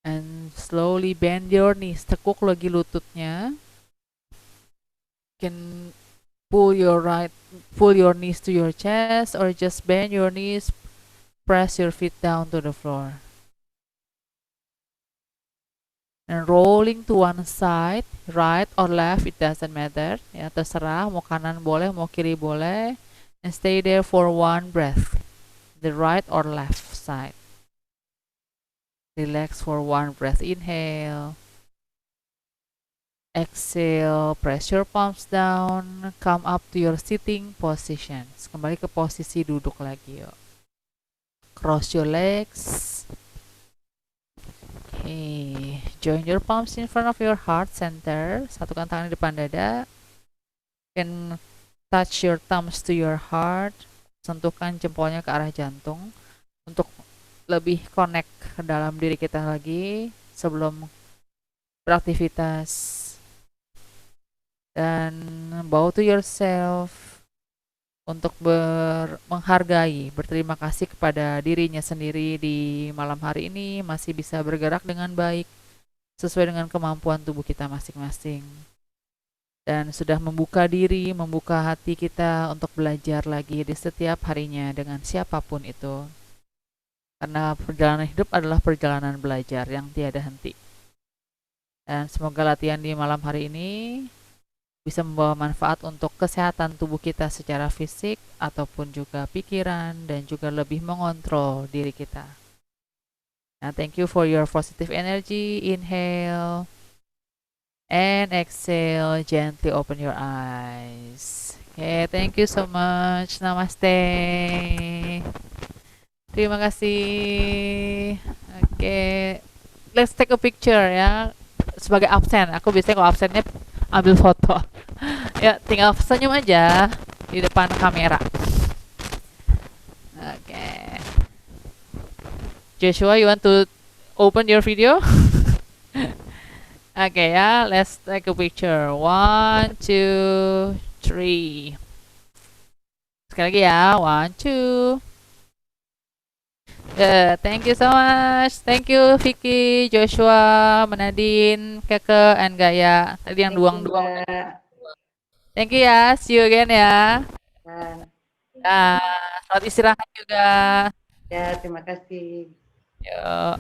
Speaker 1: And slowly bend your knees. Tekuk lagi lututnya. You can pull your knees to your chest, or just bend your knees, press your feet down to the floor. And rolling to one side, right or left, it doesn't matter. Ya, terserah, mau kanan boleh, mau kiri boleh. And stay there for one breath, the right or left side. Relax for one breath. Inhale. Exhale, press your palms down, come up to your sitting positions. Kembali ke posisi duduk lagi, yuk. Cross your legs. Okay, join your palms in front of your heart center. Satukan tangan di depan dada. Can touch your thumbs to your heart. Sentuhkan jempolnya ke arah jantung untuk lebih connect ke dalam diri kita lagi sebelum beraktivitas. Dan bow to yourself untuk menghargai, berterima kasih kepada dirinya sendiri di malam hari ini masih bisa bergerak dengan baik sesuai dengan kemampuan tubuh kita masing-masing, dan sudah membuka diri, membuka hati kita untuk belajar lagi di setiap harinya dengan siapapun itu, karena perjalanan hidup adalah perjalanan belajar yang tiada henti. Dan semoga latihan di malam hari ini bisa membawa manfaat untuk kesehatan tubuh kita secara fisik ataupun juga pikiran, dan juga lebih mengontrol diri kita. Now, thank you for your positive energy. Inhale and exhale. Gently open your eyes. Okay, thank you so much. Namaste. Terima kasih. Oke, let's take a picture ya. Sebagai absen, aku biasanya kalau absennya ambil foto. Ya, tinggal senyum aja di depan kamera. Oke. Joshua, you want to open your video? Oke ya, let's take a picture. 1, 2, 3. Sekali lagi ya. 1, 2. Thank you so much. Thank you Vicky, Joshua, Manadin, Keke, and Gaya. Tadi yang
Speaker 2: Thank you,
Speaker 1: duang-duang.
Speaker 2: Mbak.
Speaker 1: Thank you ya. See you again ya.
Speaker 2: Ah,
Speaker 1: Selamat istirahat juga.
Speaker 2: ya, terima kasih.
Speaker 1: Yuk.